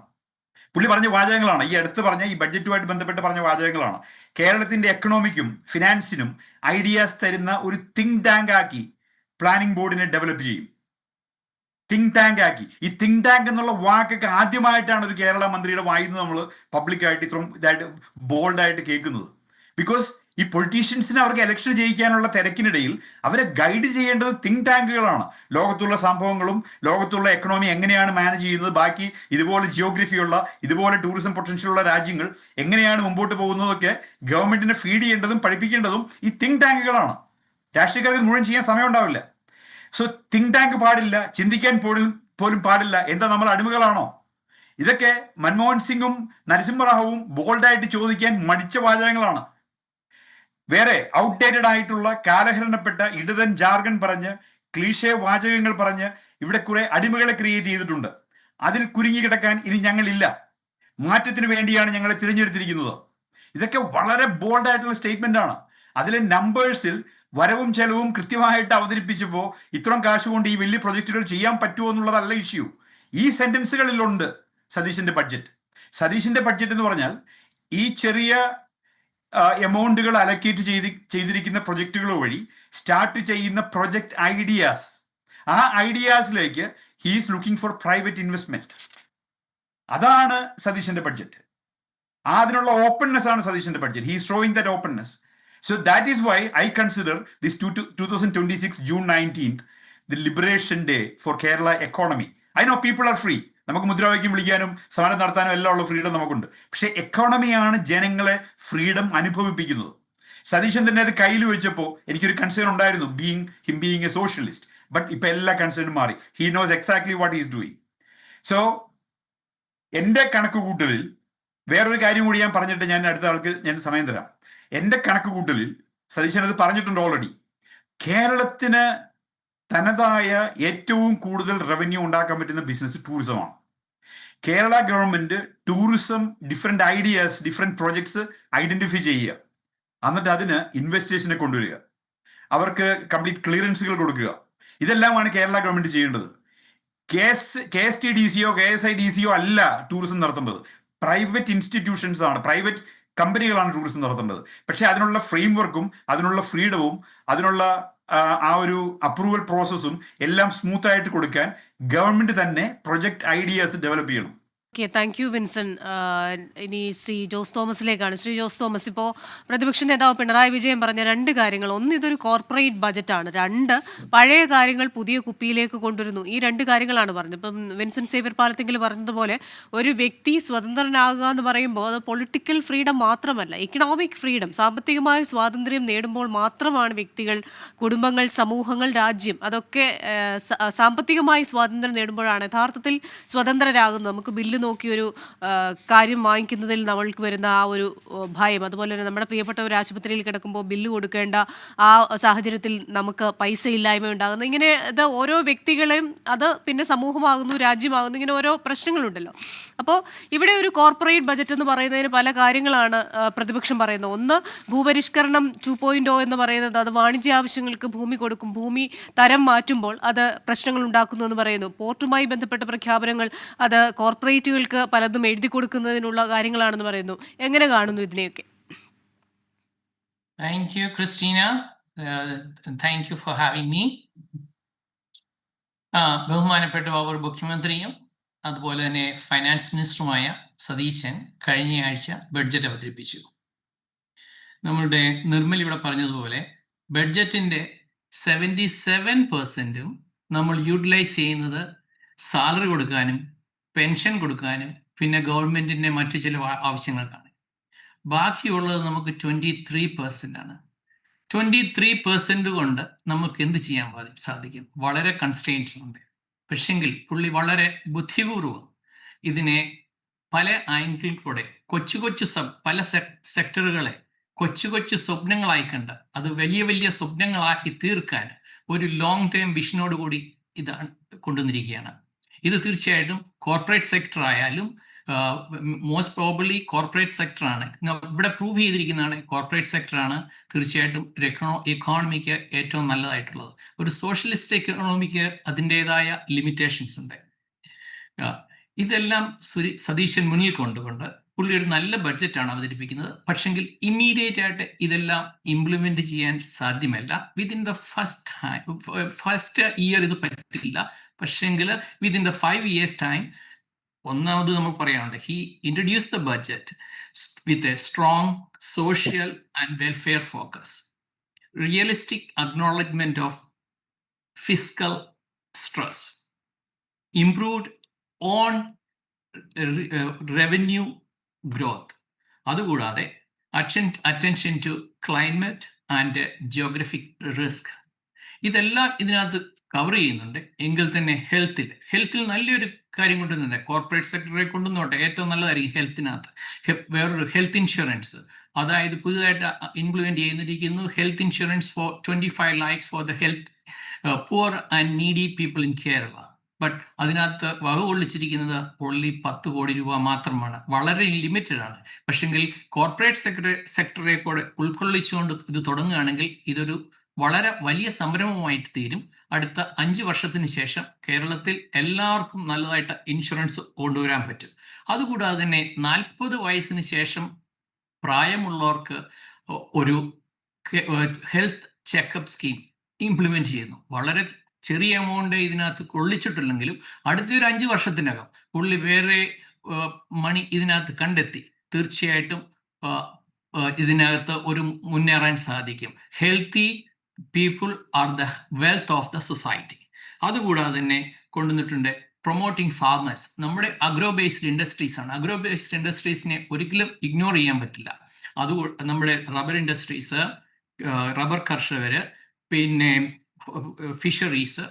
പുള്ളി പറഞ്ഞ വാചകങ്ങളാണ്, ഈ അടുത്ത് പറഞ്ഞ ഈ ബഡ്ജറ്റുമായിട്ട് ബന്ധപ്പെട്ട് പറഞ്ഞ വാചകങ്ങളാണ്. കേരളത്തിന്റെ എക്കണോമിക്കും ഫിനാൻസിനും ഐഡിയാസ് തരുന്ന ഒരു തിങ്ക് ടാങ്ക് ആക്കി പ്ലാനിംഗ് ബോർഡിനെ ഡെവലപ്പ് ചെയ്യും. തിങ്ക് ടാങ്ക് ആക്കി. ഈ തിങ്ക് ടാങ്ക് എന്നുള്ള വാക്കൊക്കെ ആദ്യമായിട്ടാണ് ഒരു കേരള മന്ത്രിയുടെ വായിന്ന് നമ്മൾ പബ്ലിക്കായിട്ട് ഇത്രയും ഇതായിട്ട് ബോൾഡായിട്ട് കേൾക്കുന്നത്. ബിക്കോസ് ഈ പൊളിറ്റീഷ്യൻസിന് അവർക്ക് ഇലക്ഷൻ ജയിക്കാനുള്ള തിരക്കിനിടയിൽ അവരെ ഗൈഡ് ചെയ്യേണ്ടത് തിങ്ക് ടാങ്കുകളാണ്. ലോകത്തുള്ള സംഭവങ്ങളും ലോകത്തുള്ള എക്കണോമി എങ്ങനെയാണ് മാനേജ് ചെയ്യുന്നത്, ബാക്കി ഇതുപോലെ ജിയോഗ്രഫിയുള്ള, ഇതുപോലെ ടൂറിസം പൊട്ടൻഷ്യലുള്ള രാജ്യങ്ങൾ എങ്ങനെയാണ് മുമ്പോട്ട് പോകുന്നതൊക്കെ ഗവൺമെന്റിനെ ഫീഡ് ചെയ്യേണ്ടതും പഠിപ്പിക്കേണ്ടതും ഈ തിങ്ക് ടാങ്കുകളാണ്. രാഷ്ട്രീയക്കാർക്ക് മുഴുവൻ ചെയ്യാൻ സമയം ഉണ്ടാവില്ല. സോ തിങ്ക് ടാങ്ക് പാടില്ല, ചിന്തിക്കാൻ പോലും പാടില്ല. എന്താ നമ്മൾ അടിമകളാണോ? ഇതൊക്കെ മൻമോഹൻ സിംഗും നരസിംഹറാവുവും ബോൾഡായിട്ട് ചോദിക്കാൻ മടിച്ച വാചകങ്ങളാണ്. വേറെ ഔട്ട്ഡേറ്റഡ് ആയിട്ടുള്ള കാലഹരണപ്പെട്ട ഇടതൻ ജാർഗൺ പറഞ്ഞ് ക്ലീഷേ വാചകങ്ങൾ പറഞ്ഞ് ഇവിടെ കുറെ അടിമകളെ ക്രിയേറ്റ് ചെയ്തിട്ടുണ്ട്. അതിൽ കുരുങ്ങി കിടക്കാൻ ഇനി ഞങ്ങളില്ല. മാറ്റത്തിന് വേണ്ടിയാണ് ഞങ്ങളെ തിരഞ്ഞെടുത്തിരിക്കുന്നത്. ഇതൊക്കെ വളരെ ബോൾഡ് ആയിട്ടുള്ള സ്റ്റേറ്റ്മെന്റ് ആണ്. അതിലെ നമ്പേഴ്സിൽ വരവും ചെലവും കൃത്യമായിട്ട് അവതരിപ്പിച്ചപ്പോൾ ഇത്രയും കാശ് കൊണ്ട് ഈ വലിയ പ്രൊജക്റ്റുകൾ ചെയ്യാൻ പറ്റുമോ എന്നുള്ളതല്ല ഇഷ്യൂ. ഈ സെന്റൻസുകളിലുണ്ട് സതീശന്റെ ബഡ്ജറ്റ്. സതീശന്റെ ബഡ്ജറ്റ് എന്ന് പറഞ്ഞാൽ ഈ ചെറിയ എമൗണ്ടുകൾ അലക്കേറ്റ് ചെയ്തിരിക്കുന്ന പ്രൊജക്റ്റുകൾ വഴി സ്റ്റാർട്ട് ചെയ്യുന്ന പ്രൊജക്ട് ഐഡിയാസ്, ആ ഐഡിയാസിലേക്ക് he is looking for private investment. അതാണ് സതീശന്റെ ബഡ്ജറ്റ്. അതിനുള്ള ഓപ്പൺനെസ് ആണ് സതീശന്റെ budget. He is showing that openness. So that is why I consider this 2026 June 19th the Liberation Day for Kerala economy. I know people are free. നമുക്ക് മുദ്രാവാക്യം വിളിക്കാനും സമരം നടത്താനും എല്ലാം ഉള്ള ഫ്രീഡം നമുക്കുണ്ട്. പക്ഷെ എക്കോണമിയാണ് ജനങ്ങളെ ഫ്രീഡം അനുഭവിപ്പിക്കുന്നത്. സതീശൻ തന്നെ അത് കയ്യിൽ വെച്ചപ്പോൾ എനിക്കൊരു കൺസേൺ ഉണ്ടായിരുന്നു, ബീയിങ് എ സോഷ്യലിസ്റ്റ്. ബട്ട് ഇപ്പൊ എല്ലാ കൺസേണും മാറി. He knows exactly what he is doing. So എൻ്റെ കണക്കുകൂട്ടലിൽ വേറൊരു കാര്യം കൂടി ഞാൻ പറഞ്ഞിട്ട് ഞാൻ അടുത്ത ആൾക്ക് ഞാൻ സമയം തരാം. എൻ്റെ കണക്കുകൂട്ടലിൽ സതീശൻ അത് പറഞ്ഞിട്ടുണ്ട് ഓൾറെഡി. കേരളത്തിന് തനതായ ഏറ്റവും കൂടുതൽ റവന്യൂ ഉണ്ടാക്കാൻ പറ്റുന്ന ബിസിനസ് ടൂറിസമാണ്. Kerala government tourism different ideas, different projects identify ചെയ്യുക, എന്നിട്ട് അതിന് ഇൻവെസ്റ്റേഴ്സിനെ കൊണ്ടുവരിക, അവർക്ക് കംപ്ലീറ്റ് ക്ലിയറൻസുകൾ കൊടുക്കുക. ഇതെല്ലാമാണ് കേരള ഗവൺമെന്റ് ചെയ്യേണ്ടത്. KSTDC KSIDC അല്ല ടൂറിസം നടത്തേണ്ടത്. പ്രൈവറ്റ് ഇൻസ്റ്റിറ്റ്യൂഷൻസ് ആണ്, പ്രൈവറ്റ് കമ്പനികളാണ് ടൂറിസം നടത്തേണ്ടത്. പക്ഷെ അതിനുള്ള ഫ്രെയിംവർക്കും അതിനുള്ള ഫ്രീഡവും അതിനുള്ള ആ ഒരു അപ്രൂവൽ പ്രോസസ്സും എല്ലാം സ്മൂത്ത് ആയിട്ട് കൊടുക്കാൻ ഗവൺമെന്റ് തന്നെ പ്രൊജക്ട് ഐഡിയാസ് ഡെവലപ്പ് ചെയ്യണം. Okay, thank you Vinson. ഇനി ശ്രീ ജോസ് തോമസിലേക്കാണ്. ശ്രീ ജോസ് തോമസ്, ഇപ്പോൾ പ്രതിപക്ഷ നേതാവ് പിണറായി വിജയൻ പറഞ്ഞ രണ്ട് കാര്യങ്ങൾ, ഒന്ന് ഇതൊരു കോർപ്പറേറ്റ് ബജറ്റാണ്, രണ്ട് പഴയ കാര്യങ്ങൾ പുതിയ കുപ്പിയിലേക്ക് കൊണ്ടുവരുന്നു. ഈ രണ്ട് കാര്യങ്ങളാണ് പറഞ്ഞത്. ഇപ്പം വിൻസൻ സേവ്യർ പാലത്തെങ്കിൽ പറഞ്ഞതുപോലെ ഒരു വ്യക്തി സ്വതന്ത്രനാകുക എന്ന് പറയുമ്പോൾ അത് പൊളിറ്റിക്കൽ ഫ്രീഡം മാത്രമല്ല, ഇക്കണോമിക് ഫ്രീഡം, സാമ്പത്തികമായ സ്വാതന്ത്ര്യം നേടുമ്പോൾ മാത്രമാണ് വ്യക്തികൾ, കുടുംബങ്ങൾ, സമൂഹങ്ങൾ, രാജ്യം അതൊക്കെ സാമ്പത്തികമായി സ്വാതന്ത്ര്യം നേടുമ്പോഴാണ് യഥാർത്ഥത്തിൽ സ്വതന്ത്രരാകുന്നത്. നമുക്ക് ബില്ല് നോക്കി ഒരു കാര്യം വാങ്ങിക്കുന്നതിൽ നമ്മൾക്ക് വരുന്ന ആ ഒരു ഭയം, അതുപോലെ തന്നെ നമ്മുടെ പ്രിയപ്പെട്ടവർ ആശുപത്രിയിൽ കിടക്കുമ്പോൾ ബില്ല് കൊടുക്കേണ്ട ആ സാഹചര്യത്തിൽ നമുക്ക് പൈസ ഇല്ലായ്മ ഉണ്ടാകുന്നു. ഇങ്ങനെ ഇത് ഓരോ വ്യക്തികളെയും, അത് പിന്നെ സമൂഹമാകുന്നു, രാജ്യമാകുന്നു, ഇങ്ങനെ ഓരോ പ്രശ്നങ്ങളുണ്ടല്ലോ. അപ്പോൾ ഇവിടെ ഒരു കോർപ്പറേറ്റ് ബജറ്റ് എന്ന് പറയുന്നതിന് പല കാര്യങ്ങളാണ് പ്രതിപക്ഷം പറയുന്നത്. ഒന്ന്, ഭൂപരിഷ്കരണം 2.0 എന്ന് പറയുന്നത് അത് വാണിജ്യ ആവശ്യങ്ങൾക്ക് ഭൂമി കൊടുക്കും, ഭൂമി തരം മാറ്റുമ്പോൾ അത് പ്രശ്നങ്ങൾ ഉണ്ടാക്കുന്നു എന്ന് പറയുന്നു. പോർട്ടുമായി ബന്ധപ്പെട്ട പ്രഖ്യാപനങ്ങൾ അത് കോർപ്പറേറ്റുകൾക്ക് പലതും എഴുതി കൊടുക്കുന്നതിനുള്ള കാര്യങ്ങളാണെന്ന് പറയുന്നു. എങ്ങനെ കാണുന്നു ഇതിനെയൊക്കെ? Thank you, Christina. Thank you for having me. ബഹുമാനപ്പെട്ട അവർ മുഖ്യമന്ത്രിയും അതുപോലെ തന്നെ ഫൈനാൻസ് മിനിസ്റ്ററുമായ സതീശൻ കഴിഞ്ഞയാഴ്ച ബഡ്ജറ്റ് അവതരിപ്പിച്ചു. നമ്മളുടെ നിർമ്മൽ ഇവിടെ പറഞ്ഞതുപോലെ ബഡ്ജറ്റിന്റെ 77% നമ്മൾ യൂട്ടിലൈസ് ചെയ്യുന്നത് സാലറി കൊടുക്കാനും പെൻഷൻ കൊടുക്കാനും പിന്നെ ഗവൺമെന്റിന്റെ മറ്റു ചില ആവശ്യങ്ങൾക്കാണ്. ബാക്കിയുള്ളത് നമുക്ക് 23% ആണ്. 23% കൊണ്ട് നമുക്ക് എന്ത് ചെയ്യാൻ സാധിക്കും? വളരെ കൺസ്ട്രെയിൻസ് ഉണ്ട്. പക്ഷെങ്കിൽ പുള്ളി വളരെ ബുദ്ധിപൂർവ്വം ഇതിനെ പല ആംഗിളിലൂടെ പല സെക്ടറുകളെ കൊച്ചു സ്വപ്നങ്ങളായി കണ്ട് അത് വലിയ വലിയ സ്വപ്നങ്ങളാക്കി തീർക്കാൻ ഒരു ലോങ് ടേം വിഷനോട് കൂടി ഇതാണ് കൊണ്ടുവന്നിരിക്കുകയാണ്. ഇത് തീർച്ചയായിട്ടും കോർപ്പറേറ്റ് സെക്ടർ ആയാലും മോസ്റ്റ് പ്രോബബ്ലി കോർപ്പറേറ്റ് സെക്ടറാണ്. ഇവിടെ പ്രൂവ് ചെയ്തിരിക്കുന്നതാണ് കോർപ്പറേറ്റ് സെക്ടറാണ് തീർച്ചയായിട്ടും എക്കോണമിക്ക് ഏറ്റവും നല്ലതായിട്ടുള്ളത്. ഒരു സോഷ്യലിസ്റ്റ് എക്കോണമിക്ക് അതിൻ്റെതായ ലിമിറ്റേഷൻസ് ഉണ്ട്. ഇതെല്ലാം സതീശൻ മുന്നിൽ കൊണ്ടുകൊണ്ട് പുള്ളി ഒരു നല്ല ബഡ്ജറ്റാണ് അവതരിപ്പിക്കുന്നത്. പക്ഷെങ്കിൽ ഇമ്മീഡിയറ്റ് ആയിട്ട് ഇതെല്ലാം ഇംപ്ലിമെന്റ് ചെയ്യാൻ സാധ്യമല്ല. വിതിൻ ദ ഫസ്റ്റ് ഇയർ ഇത് പറ്റില്ല. പക്ഷെങ്കിൽ വിതിൻ ദ 5 years ടൈം ഒന്നാമത് നമ്മൾ പറയാനുണ്ട്, he introduce the budget with a strong social and welfare focus, realistic acknowledgement of fiscal stress, improved on revenue growth, അതുകൂടാതെ attention to climate and geographic risk, ഇതെല്ലാം ഇതിനകത്ത് cover ചെയ്യുന്നുണ്ട്. എങ്കിൽ തന്നെ ഹെൽത്തിൽ നല്ലൊരു കാര്യം കൊണ്ടുവന്നുണ്ട്. കോർപ്പറേറ്റ് സെക്ടറെ കൊണ്ടുവന്നോട്ടെ, ഏറ്റവും നല്ലതായിരിക്കും ഹെൽത്തിനകത്ത്. വേറൊരു ഹെൽത്ത് ഇൻഷുറൻസ്, അതായത് പുതുതായിട്ട് ഇംപ്ലിമെന്റ് ചെയ്യുന്നിരിക്കുന്നു. Health insurance for 25 lakhs for the health poor and needy people in Kerala. But അതിനകത്ത് വക കൊള്ളിച്ചിരിക്കുന്നത് ഓൺലി 10 കോടി രൂപ മാത്രമാണ്. വളരെ ലിമിറ്റഡ് ആണ്. പക്ഷെങ്കിൽ കോർപ്പറേറ്റ് സെക്ടറെ കൂടെ ഉൾക്കൊള്ളിച്ചുകൊണ്ട് ഇത് തുടങ്ങുകയാണെങ്കിൽ ഇതൊരു വളരെ വലിയ സംരംഭമായിട്ട് തീരും. അടുത്ത 5 വർഷത്തിന് ശേഷം കേരളത്തിൽ എല്ലാവർക്കും നല്ലതായിട്ട് ഇൻഷുറൻസ് കൊണ്ടുവരാൻ പറ്റും. അതുകൂടാതെ തന്നെ 40 വയസ്സിന് ശേഷം പ്രായമുള്ളവർക്ക് ഒരു ഹെൽത്ത് ചെക്കപ്പ് സ്കീം ഇംപ്ലിമെന്റ് ചെയ്യുന്നു. വളരെ ചെറിയ എമൗണ്ട് ഇതിനകത്ത് കൊള്ളിച്ചിട്ടില്ലെങ്കിലും അടുത്തൊരു 5 വർഷത്തിനകം പുള്ളി വേറെ മണി ഇതിനകത്ത് കണ്ടെത്തി തീർച്ചയായിട്ടും ഇതിനകത്ത് ഒരു മുന്നേറാൻ സാധിക്കും. Healthy people are the wealth of the society. അതുകൂടാതെ തന്നെ കൊണ്ടുവന്നിട്ടുണ്ട് പ്രൊമോട്ടിംഗ് ഫാർമേഴ്സ്. നമ്മുടെ അഗ്രോ ബേസ്ഡ് ഇൻഡസ്ട്രീസ് ആണ്. അഗ്രോ ബേസ്ഡ് ഇൻഡസ്ട്രീസിനെ ഒരിക്കലും ഇഗ്നോർ ചെയ്യാൻ പറ്റില്ല. അത് നമ്മുടെ റബ്ബർ ഇൻഡസ്ട്രീസ്, റബ്ബർ കർഷകർ, പിന്നെ ഫിഷറീസ്,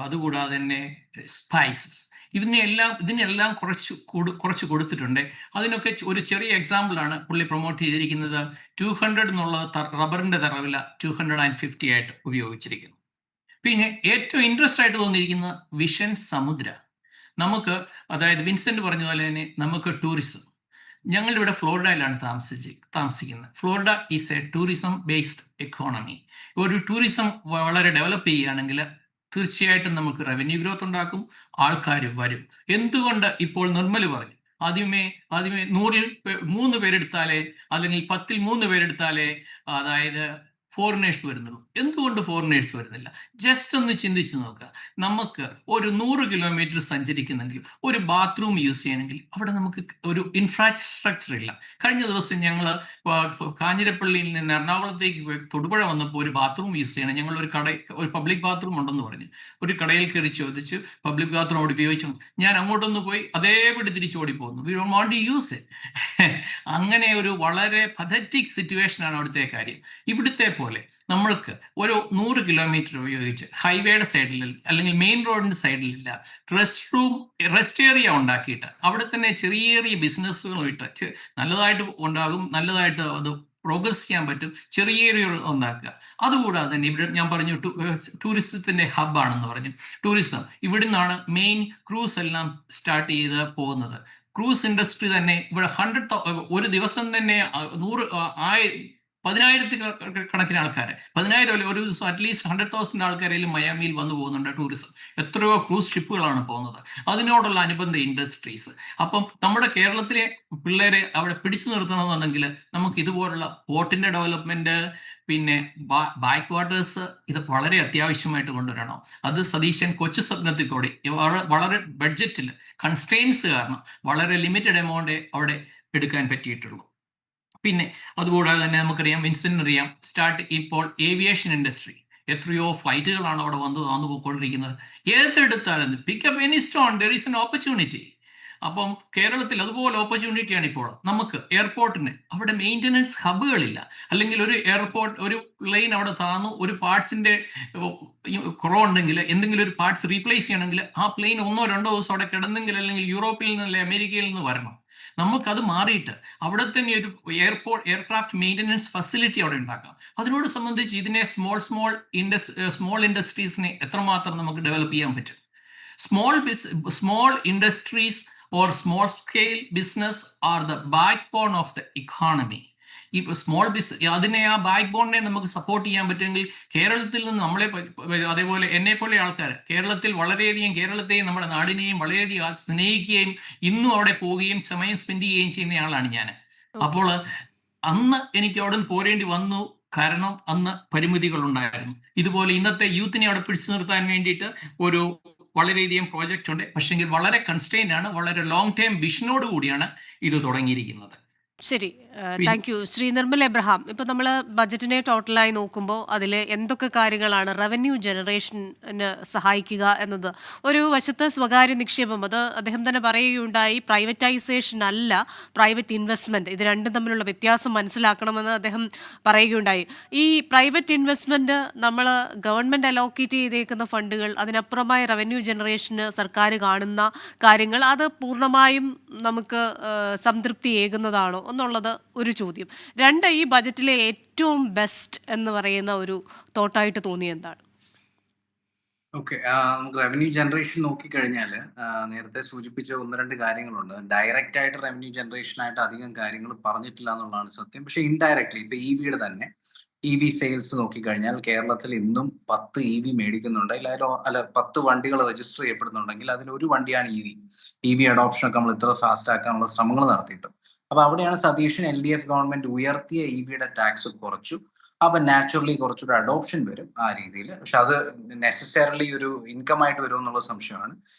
അതുകൂടാതെ തന്നെ സ്പൈസസ്, ഇതിനെല്ലാം കുറച്ച് കൊടുത്തിട്ടുണ്ട്. അതിനൊക്കെ ഒരു ചെറിയ എക്സാമ്പിളാണ് പുള്ളി പ്രൊമോട്ട് ചെയ്തിരിക്കുന്നത്. 200 എന്നുള്ളത് റബ്ബറിന്റെ തറവില 250 ആയിട്ട് ഉപയോഗിച്ചിരിക്കുന്നു. പിന്നെ ഏറ്റവും ഇൻട്രസ്റ്റ് ആയിട്ട് തോന്നിയിരിക്കുന്ന വിഷൻ സമുദ്ര. നമുക്ക്, അതായത് വിൻസെന്റ് പറഞ്ഞ പോലെ തന്നെ നമുക്ക് ടൂറിസം, ഞങ്ങളിവിടെ ഫ്ലോറിഡയിലാണ് താമസിക്കുന്നത്. Florida is A tourism based economy. ഒരു ടൂറിസം വളരെ ഡെവലപ്പ് ചെയ്യുകയാണെങ്കിൽ തീർച്ചയായിട്ടും നമുക്ക് റവന്യൂ ഗ്രോത്ത് ഉണ്ടാക്കും, ആൾക്കാർ വരും. എന്തുകൊണ്ട് ഇപ്പോൾ നിർമ്മൽ പറഞ്ഞു, ആദ്യമേ 100-ൽ 3 പേരെടുത്താലേ അല്ലെങ്കിൽ 10-ൽ 3 പേരെടുത്താലേ അതായത് ഫോറിനേഴ്സ് വരുന്നുള്ളൂ. എന്തുകൊണ്ട് ഫോറിനേഴ്സ് വരുന്നില്ല? ജസ്റ്റ് ഒന്ന് ചിന്തിച്ചു നോക്കുക. നമുക്ക് ഒരു 100 കിലോമീറ്റർ സഞ്ചരിക്കുന്നെങ്കിൽ ഒരു ബാത്റൂം യൂസ് ചെയ്യണമെങ്കിൽ അവിടെ നമുക്ക് ഒരു ഇൻഫ്രാസ്ട്രക്ചർ ഇല്ല. കഴിഞ്ഞ ദിവസം ഞങ്ങൾ കാഞ്ഞിരപ്പള്ളിയിൽ നിന്ന് എറണാകുളത്തേക്ക് പോയി തൊടുപുഴ വന്നപ്പോൾ ഒരു ബാത്റൂം യൂസ് ചെയ്യണം. ഞങ്ങൾ ഒരു പബ്ലിക് ബാത്റൂം ഉണ്ടെന്ന് പറഞ്ഞു. ഒരു കടയിൽ കയറി ചോദിച്ചു, പബ്ലിക് ബാത്റൂം അവിടെ ഉപയോഗിച്ചു. ഞാൻ അങ്ങോട്ടൊന്ന് പോയി അതേപടി തിരിച്ചു ഓടി പോകുന്നു. We don't want to use it. അങ്ങനെ ഒരു വളരെ പതറ്റിക് സിറ്റുവേഷനാണ് അവിടുത്തെ കാര്യം. ഇവിടുത്തെ പോലെ നമ്മൾക്ക് ഒരു 100 കിലോമീറ്റർ ഉപയോഗിച്ച് ഹൈവേയുടെ സൈഡിൽ അല്ലെങ്കിൽ മെയിൻ റോഡിന്റെ സൈഡിലില്ല റെസ്റ്റ് ഏരിയ ഉണ്ടാക്കിയിട്ട് അവിടെ തന്നെ ചെറിയ ചെറിയ ബിസിനസ്സുകൾ ഇട്ട് നല്ലതായിട്ട് ഉണ്ടാകും, നല്ലതായിട്ട് അത് പ്രോഗ്രസ് ചെയ്യാൻ പറ്റും, ചെറിയ ഉണ്ടാക്കുക. അതുകൂടാതെ തന്നെ ഇവിടെ ഞാൻ പറഞ്ഞു ടൂറിസത്തിന്റെ ഹബ്ബാണെന്ന് പറഞ്ഞു. ടൂറിസം ഇവിടെ നിന്നാണ് മെയിൻ ക്രൂസ് എല്ലാം സ്റ്റാർട്ട് ചെയ്ത് പോകുന്നത്. ക്രൂസ് ഇൻഡസ്ട്രി തന്നെ ഇവിടെ ഒരു ദിവസം തന്നെ 10,000 കണക്കിന് ആൾക്കാർ, 10,000 ഒരു ദിവസം അറ്റ്ലീസ്റ്റ് 100,000 ആൾക്കാരെങ്കിലും മയാമിയിൽ വന്നു പോകുന്നുണ്ട് ടൂറിസം. എത്രയോ ക്രൂസ് ഷിപ്പുകളാണ് പോകുന്നത്, അതിനോടുള്ള അനുബന്ധ ഇൻഡസ്ട്രീസ്. അപ്പം നമ്മുടെ കേരളത്തിലെ പിള്ളേരെ അവിടെ പിടിച്ചു നിർത്തണമെന്നുണ്ടെങ്കിൽ നമുക്ക് ഇതുപോലുള്ള പോർട്ടിന്റെ ഡെവലപ്മെന്റ്, പിന്നെ ബാക്ക് വാട്ടേഴ്സ്, ഇത് വളരെ അത്യാവശ്യമായിട്ട് കൊണ്ടുവരണം. അത് സതീശൻ കൊച്ചു സ്വപ്നത്തിൽ കൂടി വളരെ ബഡ്ജറ്റിൽ കൺസ്ട്രെയിൻസ് കാരണം വളരെ ലിമിറ്റഡ് എമൗണ്ടേ അവിടെ എടുക്കാൻ പറ്റിയിട്ടുള്ളൂ. പിന്നെ അതുകൂടാതെ തന്നെ നമുക്കറിയാം, വിൻസെന്റ് അറിയാം, ഇപ്പോൾ ഏവിയേഷൻ ഇൻഡസ്ട്രി, എത്രയോ ഫ്ലൈറ്റുകളാണ് അവിടെ വന്നു പോയിക്കൊണ്ടിരിക്കുന്നത്. ഏതെടുത്താലും pick up any stone there is an opportunity. അപ്പം കേരളത്തിൽ അതുപോലെ ഓപ്പർച്യൂണിറ്റിയാണ് ഇപ്പോൾ. നമുക്ക് എയർപോർട്ടിന് അവിടെ മെയിൻ്റനൻസ് ഹബ്ബുകളില്ല, അല്ലെങ്കിൽ ഒരു പ്ലെയിൻ അവിടെ താന്നു ഒരു പാർട്സിന്റെ കുറവുണ്ടെങ്കിൽ, എന്തെങ്കിലും ഒരു പാർട്സ് റീപ്ലേസ് ചെയ്യണമെങ്കിൽ ആ പ്ലെയിൻ 1-2 ദിവസം അവിടെ കിടന്നെങ്കിൽ, അല്ലെങ്കിൽ യൂറോപ്പിൽ നിന്ന് അല്ലെങ്കിൽ അമേരിക്കയിൽ നിന്ന് വരണം. നമുക്കത് മാറിയിട്ട് അവിടെ തന്നെ ഒരു എയർക്രാഫ്റ്റ് മെയിൻ്റനൻസ് ഫെസിലിറ്റി അവിടെ ഉണ്ടാക്കാം. അതിനോട് സംബന്ധിച്ച് ഇതിനെ സ്മോൾ ഇൻഡസ്ട്രീസിനെ എത്രമാത്രം നമുക്ക് ഡെവലപ്പ് ചെയ്യാൻ പറ്റും. Small industries or small scale business are the backbone of the economy. ഇപ്പോൾ സ്മോൾ അതിനെ, ആ ബാക്ക് ബോണിനെ നമുക്ക് സപ്പോർട്ട് ചെയ്യാൻ പറ്റുമെങ്കിൽ കേരളത്തിൽ നിന്ന് നമ്മളെ, അതേപോലെ എന്നെ പോലെ ആൾക്കാർ കേരളത്തിൽ വളരെയധികം കേരളത്തെയും നമ്മുടെ നാടിനെയും വളരെയധികം സ്നേഹിക്കുകയും ഇന്നും അവിടെ പോവുകയും സമയം സ്പെൻഡ് ചെയ്യുകയും ചെയ്യുന്ന ആളാണ് ഞാൻ. അപ്പോൾ അന്ന് എനിക്ക് അവിടെ നിന്ന് പോരേണ്ടി വന്നു, കാരണം അന്ന് പരിമിതികൾ ഉണ്ടായിരുന്നു. ഇതുപോലെ ഇന്നത്തെ യൂത്തിനെ അവിടെ പിടിച്ചു നിർത്താൻ വേണ്ടിയിട്ട് ഒരു വളരെയധികം പ്രോജക്റ്റ് ഉണ്ട്, പക്ഷെങ്കിൽ വളരെ കൺസ്ട്രെയിൻഡ് ആണ്, വളരെ ലോങ് ടേം വിഷനോട് കൂടിയാണ് ഇത് തുടങ്ങിയിരിക്കുന്നത്. ശരി, thank you. Shri Nirmal Abraham, ഇപ്പം നമ്മൾ ബജറ്റിനെ ടോട്ടലായി നോക്കുമ്പോൾ അതിൽ എന്തൊക്കെ കാര്യങ്ങളാണ് റവന്യൂ ജനറേഷന് സഹായിക്കുക എന്നത്? ഒരു വശത്ത് സ്വകാര്യ നിക്ഷേപം, അത് അദ്ദേഹം തന്നെ പറയുകയുണ്ടായി, പ്രൈവറ്റൈസേഷൻ അല്ല പ്രൈവറ്റ് ഇൻവെസ്റ്റ്മെൻറ്റ്, ഇത് രണ്ടും തമ്മിലുള്ള വ്യത്യാസം മനസ്സിലാക്കണമെന്ന് അദ്ദേഹം പറയുകയുണ്ടായി. ഈ പ്രൈവറ്റ് ഇൻവെസ്റ്റ്മെൻറ്റ്, നമ്മൾ ഗവൺമെൻറ് അലോക്കേറ്റ് ചെയ്തേക്കുന്ന ഫണ്ടുകൾ, അതിനപ്പുറമായ റവന്യൂ ജനറേഷന് സർക്കാർ കാണുന്ന കാര്യങ്ങൾ, അത് പൂർണ്ണമായും നമുക്ക് സംതൃപ്തിയേകുന്നതാണോ എന്നുള്ളത് ഒരു ചോദ്യം. 2, ഈ ബജറ്റിലെ ഏറ്റവും ബെസ്റ്റ് എന്ന് പറയുന്ന ഒരു തോട്ടായിട്ട് തോന്നിയ എന്താണ്? ഓക്കെ, നമുക്ക് റവന്യൂ ജനറേഷൻ നോക്കിക്കഴിഞ്ഞാൽ നേരത്തെ സൂചിപ്പിച്ച 1-2 കാര്യങ്ങളുണ്ട്. ഡയറക്റ്റ് ആയിട്ട് റവന്യൂ ജനറേഷനായിട്ട് അധികം കാര്യങ്ങൾ പറഞ്ഞിട്ടില്ല എന്നുള്ളതാണ് സത്യം. പക്ഷെ ഇൻഡയറക്ട്ലി ഇപ്പൊ EVയുടെ തന്നെ EV സെയിൽസ് നോക്കിക്കഴിഞ്ഞാൽ കേരളത്തിൽ ഇന്നും 10 EV മേടിക്കുന്നുണ്ട്. 10 വണ്ടികൾ രജിസ്റ്റർ ചെയ്യപ്പെടുന്നുണ്ടെങ്കിൽ അതിലൊരു വണ്ടിയാണ് EV അഡോപ്ഷൻ ഒക്കെ നമ്മൾ ഇത്ര ഫാസ്റ്റ് ആക്കാനുള്ള ശ്രമങ്ങൾ നടത്തിയിട്ടു. അപ്പൊ അവിടെയാണ് സതീശൻ LDF ഗവൺമെന്റ് ഉയർത്തിയ EVയുടെ ടാക്സ് കുറച്ചു. അപ്പൊ നാച്ചുറലി കുറച്ചുകൂടെ അഡോപ്ഷൻ വരും ആ രീതിയിൽ. പക്ഷെ അത് നെസസറിലി ഒരു ഇൻകം ആയിട്ട് വരും എന്നുള്ള സംശയമാണ്.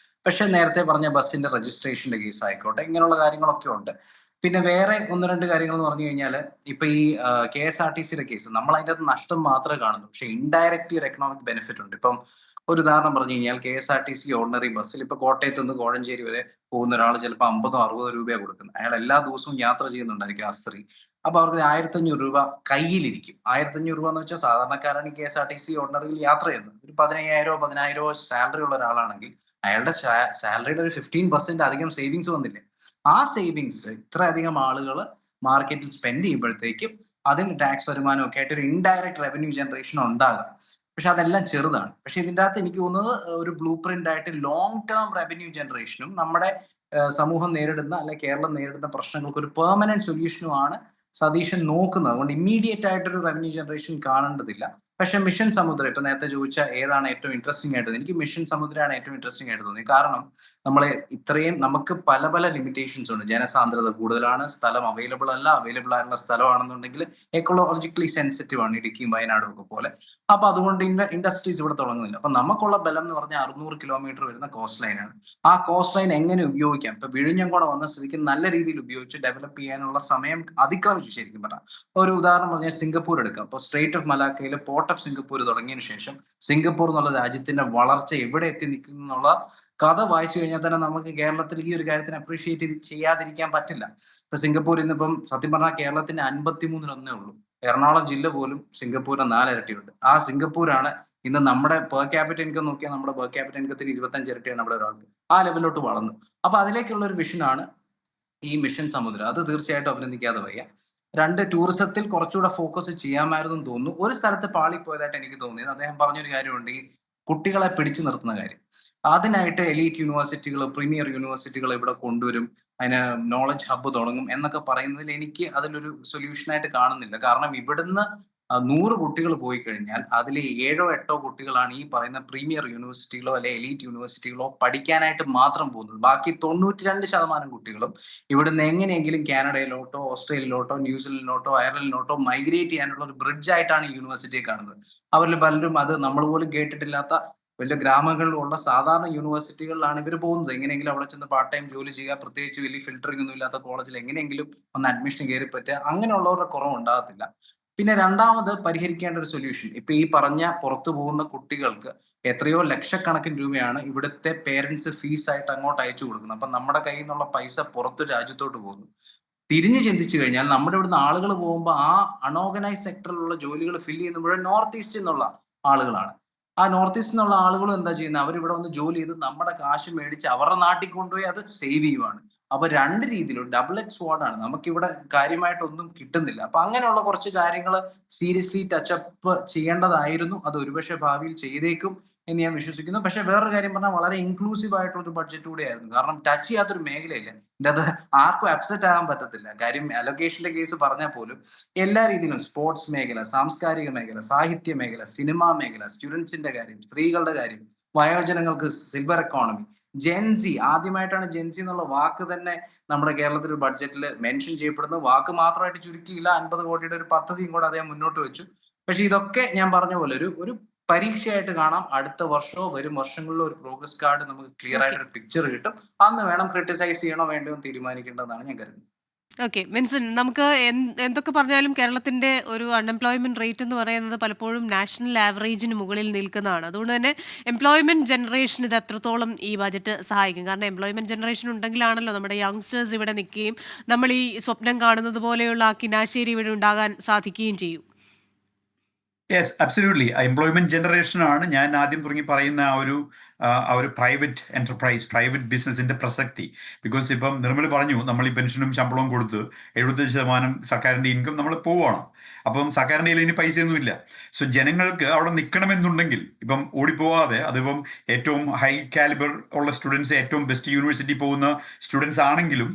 പക്ഷെ നേരത്തെ പറഞ്ഞ ബസ്സിന്റെ രജിസ്ട്രേഷന്റെ കേസ് ആയിക്കോട്ടെ, ഇങ്ങനെയുള്ള കാര്യങ്ങളൊക്കെ ഉണ്ട്. പിന്നെ വേറെ 1-2 കാര്യങ്ങൾ എന്ന് പറഞ്ഞു കഴിഞ്ഞാൽ, ഇപ്പൊ ഈ KSRTCയുടെ കേസ് നമ്മൾ അതിൻ്റെ അകത്ത് നഷ്ടം മാത്രമേ കാണുന്നു, പക്ഷെ ഇൻഡയറക്റ്റ്ലി ഒരു എക്കണോമിക് ബെനിഫിറ്റ് ഉണ്ട്. ഇപ്പം ഒരു ഉദാഹരണം പറഞ്ഞു കഴിഞ്ഞാൽ KSRTC ഓർഡിനറി ബസ്സിൽ ഇപ്പൊ കോട്ടയത്ത് നിന്ന് കോഴഞ്ചേരി വരെ പോകുന്ന ഒരാൾ ചിലപ്പോൾ 50-60 രൂപയാണ് കൊടുക്കുന്നത്. അയാൾ എല്ലാ ദിവസവും യാത്ര ചെയ്യുന്നുണ്ടായിരിക്കും ആ സ്ത്രീ. അപ്പൊ അവർക്ക് 1,500 രൂപ കയ്യിലിരിക്കും. 1,500 രൂപ എന്ന് വെച്ചാൽ സാധാരണക്കാരാണ് ഈ KSRTC ഓർഡിനറിയിൽ യാത്ര ചെയ്യുന്നത്. ഒരു 15,000-10,000 സാലറി ഉള്ള ഒരാളാണെങ്കിൽ അയാളുടെ സാലറിയുടെ ഒരു 15% അധികം സേവിങ്സ് വന്നില്ലേ? ആ സേവിങ്സ് ഇത്രയധികം ആളുകൾ മാർക്കറ്റിൽ സ്പെൻഡ് ചെയ്യുമ്പോഴത്തേക്കും അതിന് ടാക്സ് വരുമാനമൊക്കെ ആയിട്ട് ഒരു ഇൻഡയറക്റ്റ് റവന്യൂ ജനറേഷൻ ഉണ്ടാകാം. പക്ഷെ അതെല്ലാം ചെറുതാണ്. പക്ഷെ ഇതിൻ്റെ അകത്ത് എനിക്ക് തോന്നുന്നത് ഒരു ബ്ലൂ പ്രിന്റ് ആയിട്ട് ലോങ് ടേം റവന്യൂ ജനറേഷനും നമ്മുടെ സമൂഹം നേരിടുന്ന അല്ലെ കേരളം നേരിടുന്ന പ്രശ്നങ്ങൾക്ക് ഒരു പെർമനന്റ് സൊല്യൂഷനുമാണ് സതീശൻ നോക്കുന്നത്. അതുകൊണ്ട് ഇമ്മീഡിയറ്റ് ആയിട്ടൊരു റവന്യൂ ജനറേഷൻ കാണേണ്ടതില്ല. പക്ഷെ മിഷൻ സമുദ്ര, ഇപ്പൊ നേരത്തെ ചോദിച്ച ഏതാണ് ഏറ്റവും ഇൻട്രസ്റ്റിംഗ് ആയിട്ട്, എനിക്ക് മിഷൻ സമുദ്രയാണ് ഏറ്റവും ഇൻട്രസ്റ്റിംഗ് ആയിട്ട് തോന്നി. കാരണം നമുക്ക് പല പല ലിമിറ്റേഷൻസ് ഉണ്ട്. ജനസാന്ദ്രത കൂടുതലാണ്, സ്ഥലം അവൈലബിൾ ആയിട്ടുള്ള സ്ഥലമാണെന്നുണ്ടെങ്കിൽ എക്കോളജിക്കലി സെൻസിറ്റീവ് ആണ്, ഇടുക്കിയും വയനാടും ഒക്കെ പോലെ. അപ്പൊ അതുകൊണ്ട് ഇൻഡസ്ട്രീസ് ഇവിടെ തുടങ്ങുന്നില്ല. അപ്പൊ നമുക്കുള്ള ബലം എന്ന് പറഞ്ഞാൽ 600 കിലോമീറ്റർ വരുന്ന കോസ്റ്റ് ലൈനാണ്. ആ കോസ്റ്റ് ലൈൻ എങ്ങനെ ഉപയോഗിക്കാം? ഇപ്പൊ വിഴിഞ്ഞം കൂടെ വന്ന സ്ഥിതിക്ക് നല്ല രീതിയിൽ ഉപയോഗിച്ച് ഡെവലപ്പ് ചെയ്യാനുള്ള സമയം അതിക്രമിച്ചു. ശരിക്കും പറഞ്ഞാൽ ഒരു ഉദാഹരണം പറഞ്ഞാൽ സിംഗപ്പൂർ എടുക്കാം. അപ്പോൾ സ്ട്രേറ്റ് ഓഫ് മലാക്കയിൽ പോർട്ട് ഓഫ് സിംഗപ്പൂർ തുടങ്ങിയതിനു ശേഷം സിംഗപ്പൂർ എന്നുള്ള രാജ്യത്തിന്റെ വളർച്ച എവിടെ എത്തി നിൽക്കുന്നു എന്നുള്ള കഥ വായിച്ചു കഴിഞ്ഞാൽ തന്നെ നമുക്ക് കേരളത്തിൽ ഈ ഒരു കാര്യത്തിന് അപ്രീഷിയേറ്റ് ചെയ്യാതിരിക്കാൻ പറ്റില്ല. ഇപ്പൊ സിംഗപ്പൂർ ഇന്നിപ്പം സത്യം പറഞ്ഞാൽ കേരളത്തിന് 53-1 ഉള്ളൂ എറണാകുളം ജില്ല പോലും സിംഗപ്പൂരിന് 4 ഇരട്ടിയുണ്ട്. ആ സിംഗപ്പൂരാണ് ഇന്ന് നമ്മുടെ പെർ ക്യാപിറ്റൽ ഇൻകം നോക്കിയാൽ നമ്മുടെ പെർ ക്യാപിറ്റൽ ഇൻകത്തിന് 25 ഇരട്ടിയാണ് അവിടെ ഒരാൾക്ക്. ആ ലെവലിലോട്ട് വളർന്നു. അപ്പൊ അതിലേക്കുള്ള ഒരു വിഷനാണ് ഈ മിഷൻ സമുദ്രം. അത് തീർച്ചയായിട്ടും അഭിനന്ദിക്കാതെ വയ്യ. 2, ടൂറിസത്തിൽ കുറച്ചുകൂടെ ഫോക്കസ് ചെയ്യാമായിരുന്നു എന്ന് തോന്നുന്നു. ഒരു സ്ഥലത്ത് പാളിപ്പോയതായിട്ട് എനിക്ക് തോന്നിയത് അദ്ദേഹം പറഞ്ഞൊരു കാര്യമുണ്ട്, ഈ കുട്ടികളെ പിടിച്ചു നിർത്തുന്ന കാര്യം. അതിനായിട്ട് എലീറ്റ് യൂണിവേഴ്സിറ്റികൾ, പ്രീമിയർ യൂണിവേഴ്സിറ്റികൾ ഇവിടെ കൊണ്ടുവരും, അതിന് നോളജ് ഹബ്ബ് തുടങ്ങും എന്നൊക്കെ പറയുന്നതിൽ എനിക്ക് അതിലൊരു സൊല്യൂഷനായിട്ട് കാണുന്നില്ല. കാരണം ഇവിടുന്ന് 100 കുട്ടികൾ പോയി കഴിഞ്ഞാൽ അതിൽ 7 or 8 കുട്ടികളാണ് ഈ പറയുന്ന പ്രീമിയർ യൂണിവേഴ്സിറ്റികളോ അല്ലെ എലീറ്റ് യൂണിവേഴ്സിറ്റികളോ പഠിക്കാനായിട്ട് മാത്രം പോകുന്നത്. ബാക്കി 92% കുട്ടികളും ഇവിടുന്ന് എങ്ങനെയെങ്കിലും കാനഡയിലോട്ടോ ഓസ്ട്രേലിയയിലോട്ടോ ന്യൂസിലൻഡിലോട്ടോ അയർലൻഡിലോട്ടോ മൈഗ്രേറ്റ് ചെയ്യാനുള്ള ഒരു ബ്രിഡ്ജ് ആയിട്ടാണ് ഈ യൂണിവേഴ്സിറ്റിയെ കാണുന്നത്. അവരിൽ പലരും അത് നമ്മൾ പോലും കേട്ടിട്ടില്ലാത്ത വലിയ ഗ്രാമങ്ങളിലുള്ള സാധാരണ യൂണിവേഴ്സിറ്റികളിലാണ് ഇവർ പോകുന്നത്. എങ്ങനെയെങ്കിലും അവിടെ ചെന്ന് പാർട്ട് ടൈം ജോലി ചെയ്യുക, പ്രത്യേകിച്ച് വലിയ ഫിൽറ്ററിംഗ് ഒന്നും ഇല്ലാത്ത കോളേജിൽ എങ്ങനെയെങ്കിലും ഒന്ന് അഡ്മിഷൻ കയറി പറ്റുക, അങ്ങനെയുള്ളവരുടെ കുറവ് ഉണ്ടാകത്തില്ല. പിന്നെ രണ്ടാമത് പരിഹരിക്കേണ്ട ഒരു സൊല്യൂഷൻ, ഇപ്പൊ ഈ പറഞ്ഞ പുറത്തു പോകുന്ന കുട്ടികൾക്ക് എത്രയോ ലക്ഷക്കണക്കിന് രൂപയാണ് ഇവിടുത്തെ പേരൻസ് ഫീസ് ആയിട്ട് അങ്ങോട്ട് അയച്ചു കൊടുക്കുന്നത്. അപ്പൊ നമ്മുടെ കയ്യിൽ നിന്നുള്ള പൈസ പുറത്ത് രാജ്യത്തോട്ട് പോകുന്നു. തിരിഞ്ഞു ചിന്തിച്ചു കഴിഞ്ഞാൽ നമ്മുടെ ഇവിടുന്ന് ആളുകൾ പോകുമ്പോൾ ആ അൺഓർഗനൈസ് സെക്ടറിലുള്ള ജോലികൾ ഫില്ല് ചെയ്യുന്ന മുഴുവൻ നോർത്ത് ഈസ്റ്റിൽ നിന്നുള്ള ആളുകളാണ്. ആ നോർത്ത് ഈസ്റ്റിൽ നിന്നുള്ള ആളുകളും എന്താ ചെയ്യുന്നത്, അവരിവിടെ വന്ന് ജോലി ചെയ്ത് നമ്മുടെ കാശ് മേടിച്ച് അവരുടെ നാട്ടിൽ കൊണ്ടുപോയി അത് സേവ് ചെയ്യുവാണ്. അപ്പൊ 2 രീതിയിലും ഡബിൾ എക്സ് സ്വാഡാണ്, നമുക്കിവിടെ കാര്യമായിട്ടൊന്നും കിട്ടുന്നില്ല. അപ്പൊ അങ്ങനെയുള്ള കുറച്ച് കാര്യങ്ങൾ സീരിയസ്ലി ടച്ചപ്പ് ചെയ്യേണ്ടതായിരുന്നു. അത് ഒരുപക്ഷെ ഭാവിയിൽ ചെയ്തേക്കും എന്ന് ഞാൻ വിശ്വസിക്കുന്നു. പക്ഷെ വേറൊരു കാര്യം പറഞ്ഞാൽ വളരെ ഇൻക്ലൂസീവ് ആയിട്ടുള്ള ഒരു ബഡ്ജറ്റ് കൂടെ ആയിരുന്നു. കാരണം ടച്ച് ചെയ്യാത്തൊരു മേഖലയില്ല, ഇതിന്റെ അത് ആർക്കും അപ്സെറ്റ് ആകാൻ പറ്റത്തില്ല. കാര്യം അലൊക്കേഷന്റെ കേസ് പറഞ്ഞാൽ പോലും എല്ലാ രീതിയിലും സ്പോർട്സ് മേഖല, സാംസ്കാരിക മേഖല, സാഹിത്യ മേഖല, സിനിമാ മേഖല, സ്റ്റുഡൻസിന്റെ കാര്യം, സ്ത്രീകളുടെ കാര്യം, വയോജനങ്ങൾക്ക് സിൽവർ എക്കോണമി, ജെൻസി, ആദ്യമായിട്ടാണ് ജെൻസി എന്നുള്ള വാക്ക് തന്നെ നമ്മുടെ കേരളത്തിൽ ഒരു ബഡ്ജറ്റിൽ മെൻഷൻ ചെയ്യപ്പെടുന്നത്. വാക്ക് മാത്രമായിട്ട് ചുരുക്കിയില്ല, 50 കോടിയുടെ ഒരു പദ്ധതിയും കൂടെ അദ്ദേഹം മുന്നോട്ട് വെച്ചു. പക്ഷെ ഇതൊക്കെ ഞാൻ പറഞ്ഞ പോലെ ഒരു പരീക്ഷയായിട്ട് കാണാം. അടുത്ത വർഷമോ വരും വർഷങ്ങളിലോ ഒരു പ്രോഗ്രസ് കാർഡ് നമുക്ക് ക്ലിയർ ആയിട്ട് ഒരു പിക്ചർ കിട്ടും. അന്ന് വേണം ക്രിട്ടിസൈസ് ചെയ്യണോ വേണ്ടോ എന്ന് തീരുമാനിക്കേണ്ടതാണ് ഞാൻ കരുതുന്നത്. ഓക്കെ, മിൻസൺ, നമുക്ക് എന്തൊക്കെ പറഞ്ഞാലും കേരളത്തിന്റെ ഒരു അൺഎംപ്ലോയ്മെന്റ് റേറ്റ് എന്ന് പറയുന്നത് പലപ്പോഴും നാഷണൽ ആവറേജിന് മുകളിൽ നിൽക്കുന്നതാണ്. അതുകൊണ്ട് തന്നെ എംപ്ലോയ്മെന്റ് ജനറേഷൻ ഇത് എത്രത്തോളം ഈ ബജറ്റ് സഹായിക്കും? കാരണം എംപ്ലോയ്മെന്റ് ജനറേഷൻ ഉണ്ടെങ്കിലാണല്ലോ നമ്മുടെ യങ്സ്റ്റേഴ്സ് ഇവിടെ നിൽക്കുകയും നമ്മൾ ഈ സ്വപ്നം കാണുന്നത് പോലെയുള്ള ആ കിനാശേരി ഇവിടെ ഉണ്ടാകാൻ സാധിക്കുകയും ചെയ്യും. Yes, absolutely. എംപ്ലോയ്മെന്റ് ജനറേഷൻ ആണ് ഞാൻ ആദ്യം തുടങ്ങി പറയുന്ന ആ ഒരു പ്രൈവറ്റ് എന്റർപ്രൈസ്, പ്രൈവറ്റ് ബിസിനസിന്റെ പ്രസക്തി. ബിക്കോസ് ഇപ്പം നിർമ്മൽ പറഞ്ഞു, നമ്മൾ ഈ പെൻഷനും ശമ്പളവും കൊടുത്ത് 75% സർക്കാരിന്റെ ഇൻകം നമ്മൾ പോവുകയാണ്. അപ്പം സർക്കാരിന്റെ കയ്യിൽ ഇനി പൈസയൊന്നുമില്ല. സോ ജനങ്ങൾക്ക് അവിടെ നിൽക്കണമെന്നുണ്ടെങ്കിൽ ഇപ്പം ഓടിപ്പോവാതെ, അതിപ്പം ഏറ്റവും ഹൈ കാലിബർ ഉള്ള സ്റ്റുഡൻസ്, ഏറ്റവും ബെസ്റ്റ് യൂണിവേഴ്സിറ്റി പോകുന്ന സ്റ്റുഡൻസ് ആണെങ്കിലും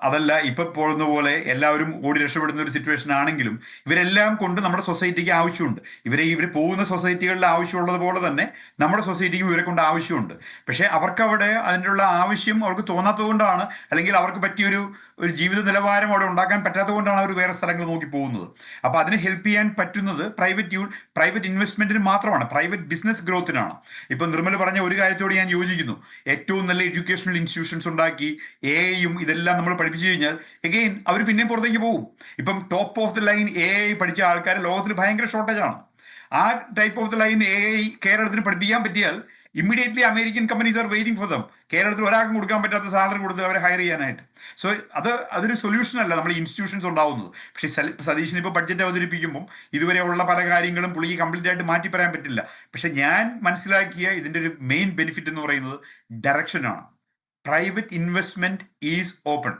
അതല്ല ഇപ്പം പോകുന്ന പോലെ എല്ലാവരും ഓടി രക്ഷപ്പെടുന്ന ഒരു സിറ്റുവേഷൻ ആണെങ്കിലും ഇവരെല്ലാം കൊണ്ട് നമ്മുടെ സൊസൈറ്റിക്ക് ആവശ്യമുണ്ട്. ഇവർ പോകുന്ന സൊസൈറ്റികളിൽ ആവശ്യമുള്ളത് പോലെ തന്നെ നമ്മുടെ സൊസൈറ്റിക്കും ഇവരെ കൊണ്ട് ആവശ്യമുണ്ട്. പക്ഷേ അവർക്കവിടെ അതിനുള്ള ആവശ്യം അവർക്ക് തോന്നാത്തത് കൊണ്ടാണ്, അല്ലെങ്കിൽ അവർക്ക് പറ്റിയൊരു ജീവിത നിലവാരം അവിടെ ഉണ്ടാക്കാൻ പറ്റാത്തത് കൊണ്ടാണ് അവർ വേറെ സ്ഥലങ്ങൾ നോക്കി പോകുന്നത്. അപ്പോൾ അതിന് ഹെൽപ്പ് ചെയ്യാൻ പറ്റുന്നത് പ്രൈവറ്റ് ഇൻവെസ്റ്റ്മെന്റിന് മാത്രമാണ്, പ്രൈവറ്റ് ബിസിനസ് ഗ്രോത്തിനാണ്. ഇപ്പം നിർമ്മൽ പറഞ്ഞ ഒരു കാര്യത്തോട് ഞാൻ യോജിക്കുന്നു. ഏറ്റവും നല്ല എഡ്യൂക്കേഷണൽ ഇൻസ്റ്റിറ്റ്യൂഷൻസ് ഉണ്ടാക്കി AI ഇതെല്ലാം നമ്മൾ പഠിപ്പിച്ചു കഴിഞ്ഞാൽ എഗെയിൻ അവർ പിന്നെയും പുറത്തേക്ക് പോകും. ഇപ്പം top of the line AI പഠിച്ച ആൾക്കാർ ലോകത്തിൽ ഭയങ്കര ഷോർട്ടേജാണ്. ആ type of the line AI കേരളത്തിന് പഠിപ്പിക്കാൻ പറ്റിയാൽ immediately American companies are waiting for them. കേരളത്തിൽ ഒരാൾക്കും കൊടുക്കാൻ പറ്റാത്ത സാലറി കൊടുത്ത് അവരെ ഹയർ ചെയ്യാനായിട്ട്. സോ അതൊരു സൊല്യൂഷൻ അല്ല നമ്മൾ ഇൻസ്റ്റിറ്റ്യൂഷൻസ് ഉണ്ടാവുന്നത്. പക്ഷേ സതീഷിന് ഇപ്പോൾ ബഡ്ജറ്റ് അവതരിപ്പിക്കുമ്പോൾ ഇതുവരെയുള്ള പല കാര്യങ്ങളും പുള്ളിക്ക് കംപ്ലീറ്റ് ആയിട്ട് മാറ്റി പറയാൻ പറ്റില്ല. പക്ഷെ ഞാൻ മനസ്സിലാക്കിയ ഇതിൻ്റെ ഒരു മെയിൻ ബെനിഫിറ്റ് എന്ന് പറയുന്നത് ഡയറക്ഷനാണ്. Private investment is open,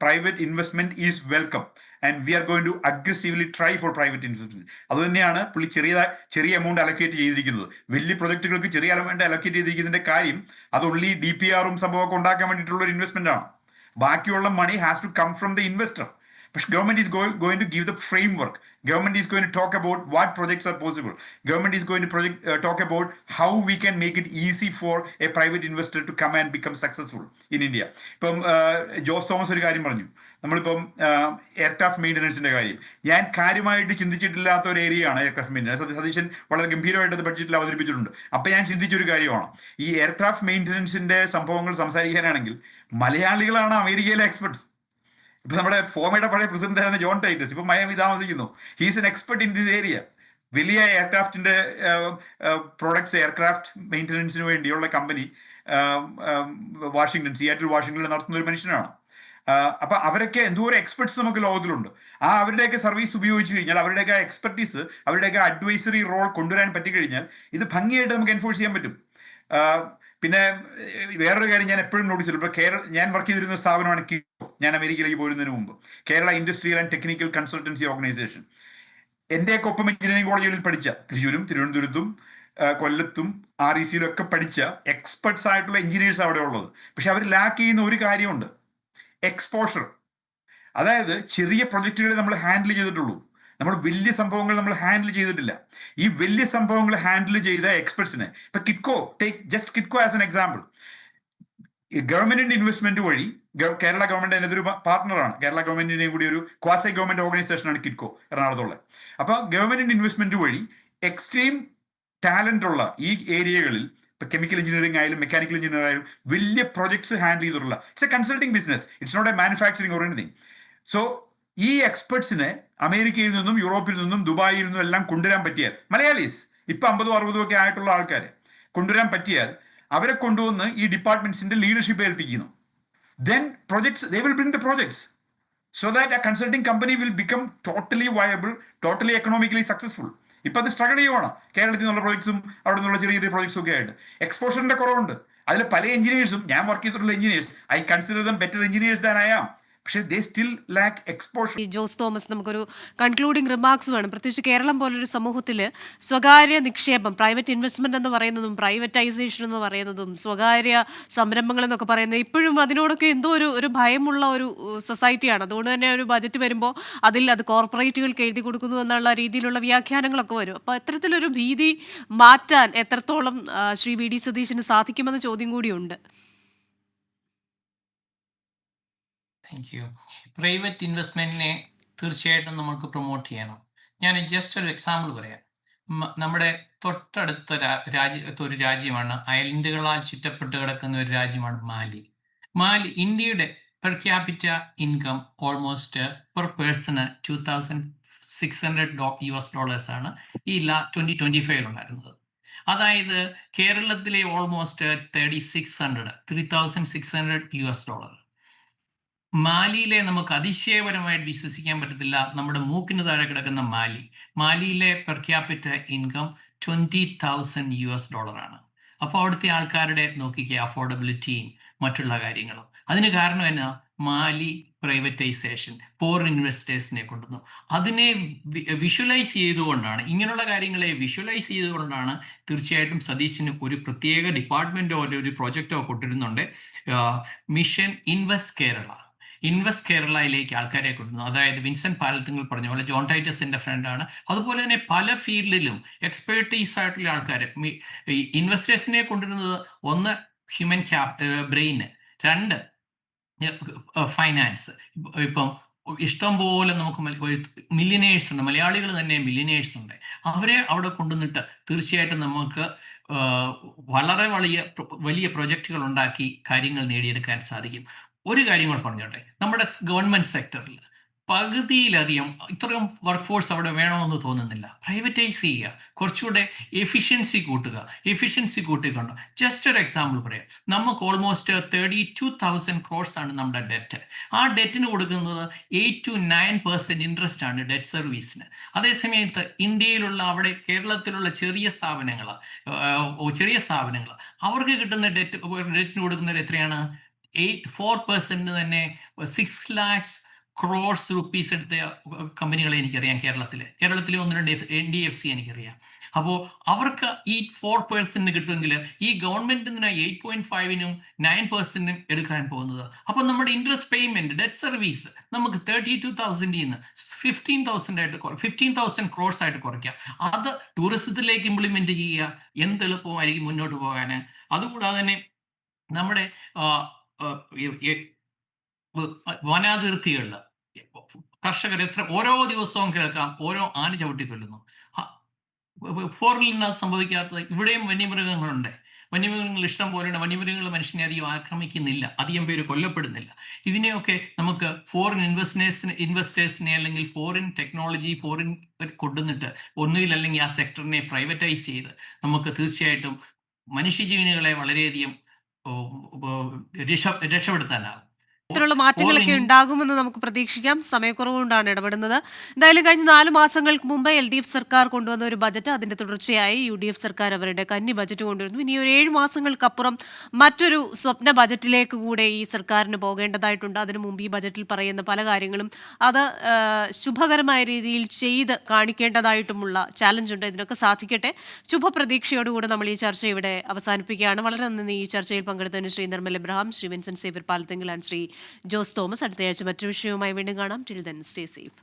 private investment is welcome, and we are going to aggressively try for private investment. അതുതന്നെയാണ് പുള്ളി ചെറിയ എമൗണ്ട് അലൊക്കേറ്റ് ചെയ്തിരിക്കുന്നത്. വലിയ പ്രൊജക്ടുകൾക്ക് ചെറിയ എമൗണ്ട് അലൊക്കേറ്റ് ചെയ്തിരിക്കുന്നതിന്റെ കാര്യം അത് ഓൺലി DPR സംഭവമൊക്കെ ഉണ്ടാക്കാൻ വേണ്ടിയിട്ടുള്ള ഒരു ഇൻവെസ്റ്റ്മെന്റ് ആണ്. ബാക്കിയുള്ള money has to come from the investor. But government is going to give the framework. Government is going to talk about what projects are possible. Government is going to talk about how we can make it easy for a private investor to come and become successful in India. ഇപ്പം Jose Thomas ഒരു കാര്യം പറഞ്ഞു, നമ്മളിപ്പം aircraft മെയിൻ്റനൻസിൻ്റെ കാര്യം ഞാൻ കാര്യമായിട്ട് ചിന്തിച്ചിട്ടില്ലാത്ത ഒരു ഏരിയയാണ് എയർക്രാഫ്റ്റ് മെയിൻ്റനൻസ്. സതീശൻ വളരെ ഗംഭീരമായിട്ട് അത് ബഡ്ജറ്റിൽ അവതരിപ്പിച്ചിട്ടുണ്ട്. അപ്പം ഞാൻ ചിന്തിച്ചൊരു കാര്യമാണ്, ഈ എയർക്രാഫ്റ്റ് മെയിൻ്റനൻസിൻ്റെ സംഭവങ്ങൾ സംസാരിക്കാനാണെങ്കിൽ മലയാളികളാണ് അമേരിക്കയിലെ എക്സ്പെർട്സ്. ഇപ്പം നമ്മുടെ ഫോമയുടെ പഴയ പ്രസിഡന്റ് ആയിരുന്ന ജോൺ ടൈറ്റസ് ഇപ്പം മയാമി താമസിക്കുന്നു. He's an expert in this area. വലിയ എയർക്രാഫ്റ്റിന്റെ പ്രോഡക്ട്സ്, എയർക്രാഫ്റ്റ് മെയിൻ്റനൻസിന് വേണ്ടിയുള്ള കമ്പനി സിയാറ്റിൽ വാഷിംഗ്ടണിൽ നടത്തുന്ന ഒരു മനുഷ്യനാണ്. അപ്പൊ അവരൊക്കെ എന്തോരം എക്സ്പെർട്സ് നമുക്ക് ലോകത്തിലുണ്ട്. അവരുടെയൊക്കെ സർവീസ് ഉപയോഗിച്ച് കഴിഞ്ഞാൽ, അവരുടെയൊക്കെ എക്സ്പെർട്ടീസ്, അവരുടെയൊക്കെ അഡ്വൈസറി റോൾ കൊണ്ടുവരാൻ പറ്റിക്കഴിഞ്ഞാൽ ഇത് ഭംഗിയായിട്ട് നമുക്ക് എൻഫോഴ്സ് ചെയ്യാൻ പറ്റും. പിന്നെ വേറൊരു കാര്യം ഞാൻ എപ്പോഴും നോട്ടീസ് ചെയ്തു. ഇപ്പോൾ ഞാൻ വർക്ക് ചെയ്തിരുന്ന സ്ഥാപനമാണ് കിക്കോ. ഞാൻ അമേരിക്കയിലേക്ക് പോരുന്നതിന് മുമ്പ് Kerala industrial and technical consultancy organisation. എൻ്റെയൊക്കെ ഒപ്പം എഞ്ചിനീയറിംഗ് കോളേജുകളിൽ പഠിച്ച, തൃശ്ശൂരും തിരുവനന്തപുരത്തും കൊല്ലത്തും RECയിലും ഒക്കെ പഠിച്ച എക്സ്പെർട്സ് ആയിട്ടുള്ള എഞ്ചിനീയേഴ്സ് അവിടെ ഉള്ളത്. പക്ഷെ അവർ ലാക്ക് ചെയ്യുന്ന ഒരു കാര്യമുണ്ട്, എക്സ്പോഷർ. അതായത് ചെറിയ പ്രൊജക്റ്റുകളെ നമ്മൾ ഹാൻഡിൽ ചെയ്തിട്ടുള്ളൂ, നമ്മൾ വലിയ സംഭവങ്ങൾ നമ്മൾ ഹാൻഡിൽ ചെയ്തിട്ടില്ല. ഈ വലിയ സംഭവങ്ങൾ ഹാൻഡിൽ ചെയ്ത എക്സ്പെർട്സിനെ, ഇപ്പൊ കിറ്റ്കോ ആസ് എൻ എക്സാമ്പിൾ, ഗവൺമെന്റിന്റെ ഇൻവെസ്റ്റ്മെന്റ് വഴി കേരള ഗവൺമെന്റ് അതിനൊരു പാർട്ണറാണ്. കേരള ഗവൺമെന്റിന്റെയും കൂടി ഒരു ക്വാസി ഗവൺമെന്റ് ഓർഗനൈസേഷനാണ് കിറ്റ്കോ, എറണാകുളത്തുള്ളത്. അപ്പൊ ഗവൺമെന്റിന്റെ ഇൻവെസ്റ്റ്മെന്റ് വഴി എക്സ്ട്രീം ടാലന്റ് ഉള്ള ഈ ഏരിയകളിൽ, ഇപ്പൊ കെമിക്കൽ എഞ്ചിനീയറിംഗ് ആയാലും മെക്കാനിക്കൽ എഞ്ചിനീയറിംഗ് ആയാലും വലിയ പ്രൊജക്ട്സ് ഹാൻഡിൽ ചെയ്തിട്ടുള്ള, it's a consulting business, it's not a manufacturing or anything. So ഈ എക്സ്പെർട്സിനെ അമേരിക്കയിൽ നിന്നും യൂറോപ്പിൽ നിന്നും ദുബായിൽ നിന്നും എല്ലാം കൊണ്ടുവരാൻ പറ്റിയാൽ, മലയാളീസ് ഇപ്പൊ 50-60 ഒക്കെ ആയിട്ടുള്ള ആൾക്കാരെ കൊണ്ടുവരാൻ പറ്റിയാൽ, അവരെ കൊണ്ടുവന്ന് ഈ ഡിപ്പാർട്ട്മെന്റ്സിന്റെ ലീഡർഷിപ്പ് ഏൽപ്പിക്കുന്നു. Then they will bring the projects so that a consulting company will become totally viable, totally economically successful. ഇപ്പൊ അത് സ്ട്രഗിൾ ചെയ്യുവാണ് കേരളത്തിൽ നിന്നുള്ള പ്രോജക്ട്സും അവിടെ നിന്നുള്ള ചെറിയ ചെറിയ പ്രോജക്ട്സും ഒക്കെ ആയിട്ട്. എക്സ്പോഷറിന്റെ കുറവുണ്ട്. അതിൽ പല എഞ്ചിനീയേഴ്സും, ഞാൻ വർക്ക് ചെയ്തിട്ടുള്ള engineers, I consider them better engineers than I am, പക്ഷേ ദേ സ്റ്റിൽ ലാക്ക് എക്സ്പോഷർ. ഈ ജോസ് തോമസ്, നമുക്കൊരു കൺക്ലൂഡിംഗ് റിമാർക്സ് വേണം. പ്രത്യേകിച്ച് കേരളം പോലൊരു സമൂഹത്തിൽ സ്വകാര്യ നിക്ഷേപം, പ്രൈവറ്റ് ഇൻവെസ്റ്റ്മെന്റ് എന്ന് പറയുന്നതും പ്രൈവറ്റൈസേഷൻ എന്ന് പറയുന്നതും സ്വകാര്യ സംരംഭങ്ങൾ എന്നൊക്കെ പറയുന്നത് ഇപ്പോഴും അതിനോടൊക്കെ എന്തോ ഒരു ഭയമുള്ള ഒരു സൊസൈറ്റിയാണ്. അതുകൊണ്ട് തന്നെ ഒരു ബജറ്റ് വരുമ്പോൾ അത് കോർപ്പറേറ്റുകൾക്ക് എഴുതി കൊടുക്കുന്നു എന്നുള്ള രീതിയിലുള്ള വ്യാഖ്യാനങ്ങളൊക്കെ വരും. അപ്പോൾ അത്തരത്തിലൊരു ഭീതി മാറ്റാൻ എത്രത്തോളം ശ്രീ VD സതീശന് സാധിക്കുമെന്ന ചോദ്യം കൂടിയുണ്ട്. Thank you. പ്രൈവറ്റ് ഇൻവെസ്റ്റ്മെന്റിനെ തീർച്ചയായിട്ടും നമുക്ക് പ്രൊമോട്ട് ചെയ്യണം. ഞാൻ ജസ്റ്റ് ഒരു എക്സാമ്പിൾ പറയാം. നമ്മുടെ തൊട്ടടുത്ത ഒരു രാജ്യമാണ്, ഐലൻഡുകളാൽ ചുറ്റപ്പെട്ട് കിടക്കുന്ന ഒരു രാജ്യമാണ് മാലി. ഇന്ത്യയുടെ per capita income almost per person $2,600 ആണ് ഈ 2025 ഉണ്ടായിരുന്നത്. അതായത് കേരളത്തിലെ ഓൾമോസ്റ്റ് $3,600 മാലിയിലെ നമുക്ക് അതിശയപരമായിട്ട് വിശ്വസിക്കാൻ പറ്റത്തില്ല, നമ്മുടെ മൂക്കിന് താഴെ കിടക്കുന്ന മാലിയിലെ പെർ ക്യാപിറ്റ ഇൻകം $20,000 ആണ്. അപ്പോൾ അവിടുത്തെ ആൾക്കാരുടെ നോക്കിക്കുക അഫോർഡബിലിറ്റിയും മറ്റുള്ള കാര്യങ്ങളും. അതിന് കാരണം എന്നാ? മാലി പ്രൈവറ്റൈസേഷൻ, ഫോറിൻ ഇൻവെസ്റ്റേഴ്സിനെ കൊണ്ടുവന്നു. അതിനെ വിഷ്വലൈസ് ചെയ്തുകൊണ്ടാണ്, ഇങ്ങനെയുള്ള കാര്യങ്ങളെ വിഷ്വലൈസ് ചെയ്തുകൊണ്ടാണ് തീർച്ചയായിട്ടും സതീശന് ഒരു പ്രത്യേക ഡിപ്പാർട്ട്മെന്റോ ഒരു പ്രോജക്റ്റോ കൊണ്ടുവരുന്നുണ്ട്. മിഷൻ ഇൻവെസ്റ്റ് കേരളയിലേക്ക് ആൾക്കാരെ കൊണ്ടുവന്നു. അതായത് വിൻസെന്റ് പാലത്തിങ്ങൾ പറഞ്ഞ പോലെ ജോൺ ടൈറ്റസിന്റെ ഫ്രണ്ടാണ്. അതുപോലെ തന്നെ പല ഫീൽഡിലും എക്സ്പെർട്ടീസ് ആയിട്ടുള്ള ആൾക്കാരെ ഇൻവെസ്റ്റേഴ്സിനെ കൊണ്ടുവരുന്നത്, ഒന്ന് ഹ്യൂമൻ ബ്രെയിന്, രണ്ട് ഫൈനാൻസ്. ഇപ്പം ഇഷ്ടംപോലെ നമുക്ക് മില്യനേഴ്സ് ഉണ്ട്, മലയാളികൾ തന്നെ മില്യനേഴ്സ് ഉണ്ട്. അവരെ അവിടെ കൊണ്ടുവന്നിട്ട് തീർച്ചയായിട്ടും നമുക്ക് വളരെ വലിയ പ്രൊജക്റ്റുകൾ ഉണ്ടാക്കി കാര്യങ്ങൾ നേടിയെടുക്കാൻ സാധിക്കും. ഒരു കാര്യം കൂടെ പറഞ്ഞോട്ടെ, നമ്മുടെ ഗവൺമെന്റ് സെക്ടറിൽ പകുതിയിലധികം ഇത്രയും വർക്ക് ഫോഴ്സ് അവിടെ വേണമെന്ന് തോന്നുന്നില്ല. പ്രൈവറ്റൈസ് ചെയ്യുക, കുറച്ചുകൂടെ എഫിഷ്യൻസി കൂട്ടിക്കൊണ്ട്. ജസ്റ്റ് ഒരു എക്സാമ്പിൾ പറയാം. നമുക്ക് ഓൾമോസ്റ്റ് 32,000 crores ആണ് നമ്മുടെ ഡെറ്റ്. ആ ഡെറ്റിന് കൊടുക്കുന്നത് 8 to 9% ഇൻട്രസ്റ്റ് ആണ് ഡെറ്റ് സർവീസിന്. അതേസമയത്ത് ഇന്ത്യയിലുള്ള കേരളത്തിലുള്ള ചെറിയ സ്ഥാപനങ്ങൾ അവർക്ക് കിട്ടുന്ന ഡെറ്റിന് കൊടുക്കുന്നത് എത്രയാണ്? 4% തന്നെ 6 lakhs crores rupees എടുത്ത കമ്പനികളെ എനിക്കറിയാം. കേരളത്തിലെ 1-2 NBFC എനിക്കറിയാം. അപ്പോൾ അവർക്ക് ഈ 4% കിട്ടുമെങ്കിൽ ഈ ഗവൺമെന്റ് 8.5-നും 9%-നും എടുക്കാൻ പോകുന്നത്. അപ്പോൾ നമ്മുടെ ഇൻട്രസ്റ്റ് പേയ്മെന്റ്, ഡെറ്റ് സർവീസ് നമുക്ക് 32,000-ന്ന് 15,000 crores ആയിട്ട് കുറയ്ക്കാം. അത് ടൂറിസത്തിലേക്ക് ഇംപ്ലിമെന്റ് ചെയ്യുക, എന്ത് എളുപ്പമായിരിക്കും മുന്നോട്ട് പോകാൻ. അതുകൂടാതെ തന്നെ നമ്മുടെ വനാതിർത്തികളിൽ കർഷകർ ഓരോ ദിവസവും കേൾക്കാം, ഓരോ ആന ചവിട്ടിക്കൊല്ലുന്നു. ഫോറിനിൽ നിന്ന് അത് സംഭവിക്കാത്തത്. ഇവിടെയും വന്യമൃഗങ്ങളുണ്ട്, വന്യമൃഗങ്ങൾ ഇഷ്ടം പോലെയുണ്ട്. വന്യമൃഗങ്ങൾ മനുഷ്യനെ അധികം ആക്രമിക്കുന്നില്ല, അധികം പേര് കൊല്ലപ്പെടുന്നില്ല. ഇതിനെയൊക്കെ നമുക്ക് ഫോറിൻ ഇൻവെസ്റ്റേഴ്സിനെ അല്ലെങ്കിൽ ഫോറിൻ ടെക്നോളജി കൊണ്ടുവന്നിട്ട് ഒന്നുകിൽ അല്ലെങ്കിൽ ആ സെക്ടറിനെ പ്രൈവറ്റൈസ് ചെയ്ത് നമുക്ക് തീർച്ചയായിട്ടും മനുഷ്യജീവനുകളെ വളരെയധികം രക്ഷപ്പെടുത്താനാകും. ഇത്തരത്തിലുള്ള മാറ്റങ്ങളൊക്കെ ഉണ്ടാകുമെന്ന് നമുക്ക് പ്രതീക്ഷിക്കാം. സമയക്കുറവുകൊണ്ടാണ് ഇടപെടുന്നത്. എന്തായാലും കഴിഞ്ഞ 4 മാസങ്ങൾക്ക് മുമ്പ് LDF സർക്കാർ കൊണ്ടുവന്ന ഒരു ബജറ്റ്, അതിന്റെ തുടർച്ചയായി UDF സർക്കാർ അവരുടെ കന്നി ബജറ്റ് കൊണ്ടുവരുന്നു. ഇനി ഒരു 7 മാസങ്ങൾക്കപ്പുറം മറ്റൊരു സ്വപ്ന ബജറ്റിലേക്ക് കൂടെ ഈ സർക്കാരിന് പോകേണ്ടതായിട്ടുണ്ട്. അതിനു മുമ്പ് ഈ ബജറ്റിൽ പറയുന്ന പല കാര്യങ്ങളും അത് ശുഭകരമായ രീതിയിൽ ചെയ്ത് കാണിക്കേണ്ടതായിട്ടുമുള്ള ചാലഞ്ചുണ്ട്. ഇതിനൊക്കെ സാധിക്കട്ടെ. ശുഭപ്രതീക്ഷയോടുകൂടെ നമ്മൾ ഈ ചർച്ച ഇവിടെ അവസാനിപ്പിക്കുകയാണ്. വളരെ നന്ദി ഈ ചർച്ചയിൽ പങ്കെടുത്തതിന് Shri Nirmal Abraham, Shri Vincent Xavier Palathinkal and Shri Jose Thomas. അടുത്തയാഴ്ച മറ്റൊരു വിഷയവുമായി വീണ്ടും കാണാം. Till then stay safe.